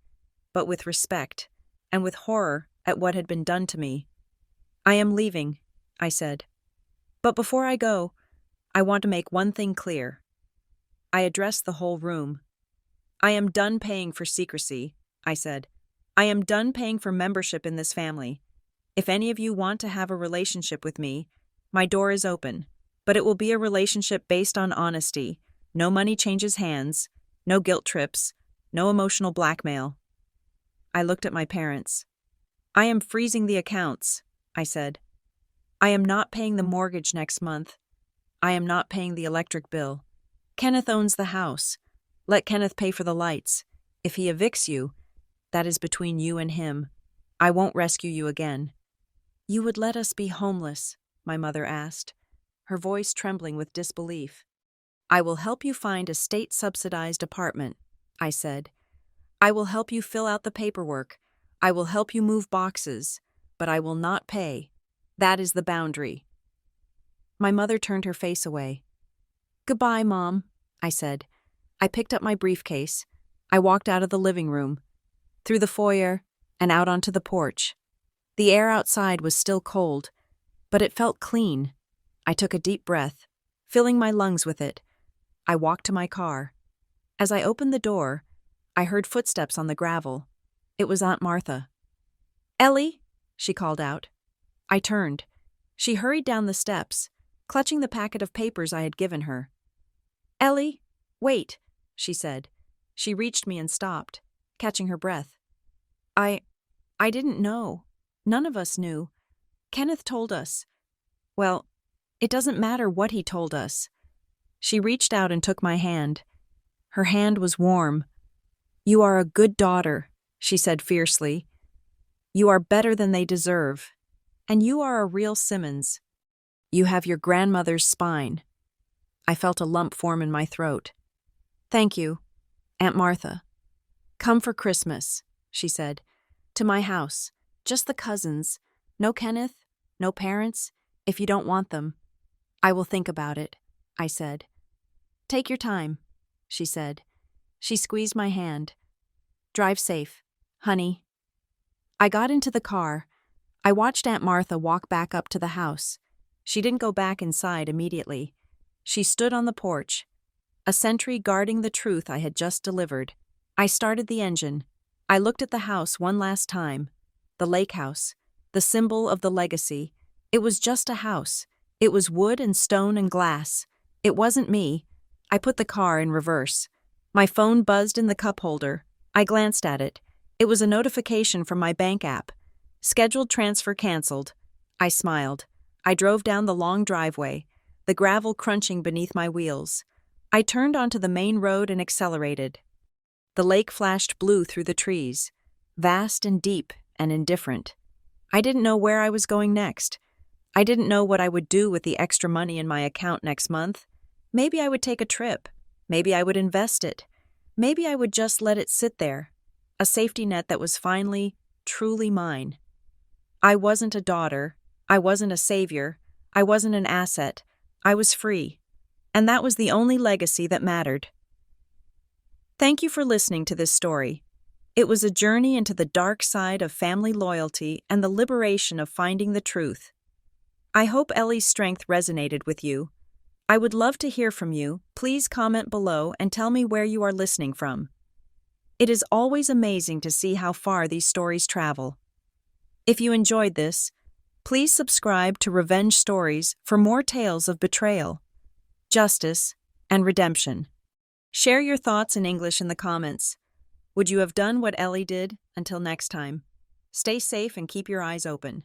but with respect, and with horror at what had been done to me. "I am leaving," I said. "But before I go, I want to make one thing clear." I addressed the whole room. "I am done paying for secrecy," I said. "I am done paying for membership in this family. If any of you want to have a relationship with me, my door is open, but it will be a relationship based on honesty. No money changes hands, no guilt trips, no emotional blackmail." I looked at my parents. "I am freezing the accounts," I said. "I am not paying the mortgage next month. I am not paying the electric bill. Kenneth owns the house. Let Kenneth pay for the lights. If he evicts you, that is between you and him. I won't rescue you again." "You would let us be homeless?" my mother asked, her voice trembling with disbelief. "I will help you find a state-subsidized apartment," I said. "I will help you fill out the paperwork. I will help you move boxes, but I will not pay. That is the boundary." My mother turned her face away. "Goodbye, Mom," I said. I picked up my briefcase. I walked out of the living room, through the foyer, and out onto the porch. The air outside was still cold, but it felt clean. I took a deep breath, filling my lungs with it. I walked to my car. As I opened the door, I heard footsteps on the gravel. It was Aunt Martha. "Ellie," she called out. I turned. She hurried down the steps, clutching the packet of papers I had given her. "Ellie, wait," she said. She reached me and stopped, catching her breath. I didn't know. None of us knew. Kenneth told us. Well, it doesn't matter what he told us." She reached out and took my hand. Her hand was warm. "You are a good daughter," she said fiercely. "You are better than they deserve. And you are a real Simmons. You have your grandmother's spine." I felt a lump form in my throat. "Thank you, Aunt Martha." "Come for Christmas," she said. "To my house. Just the cousins. No Kenneth, no parents, if you don't want them." "I will think about it," I said. "Take your time," she said. She squeezed my hand. "Drive safe, honey." I got into the car. I watched Aunt Martha walk back up to the house. She didn't go back inside immediately. She stood on the porch, a sentry guarding the truth I had just delivered. I started the engine. I looked at the house one last time. The lake house, the symbol of the legacy. It was just a house. It was wood and stone and glass. It wasn't me. I put the car in reverse. My phone buzzed in the cup holder. I glanced at it. It was a notification from my bank app. Scheduled transfer canceled. I smiled. I drove down the long driveway, the gravel crunching beneath my wheels. I turned onto the main road and accelerated. The lake flashed blue through the trees, vast and deep and indifferent. I didn't know where I was going next. I didn't know what I would do with the extra money in my account next month. Maybe I would take a trip. Maybe I would invest it. Maybe I would just let it sit there, a safety net that was finally, truly mine. I wasn't a daughter. I wasn't a savior. I wasn't an asset. I was free. And that was the only legacy that mattered. Thank you for listening to this story. It was a journey into the dark side of family loyalty and the liberation of finding the truth. I hope Ellie's strength resonated with you. I would love to hear from you. Please comment below and tell me where you are listening from. It is always amazing to see how far these stories travel. If you enjoyed this, please subscribe to Revenge Stories for more tales of betrayal, justice, and redemption. Share your thoughts in English in the comments. Would you have done what Ellie did? Until next time, stay safe and keep your eyes open.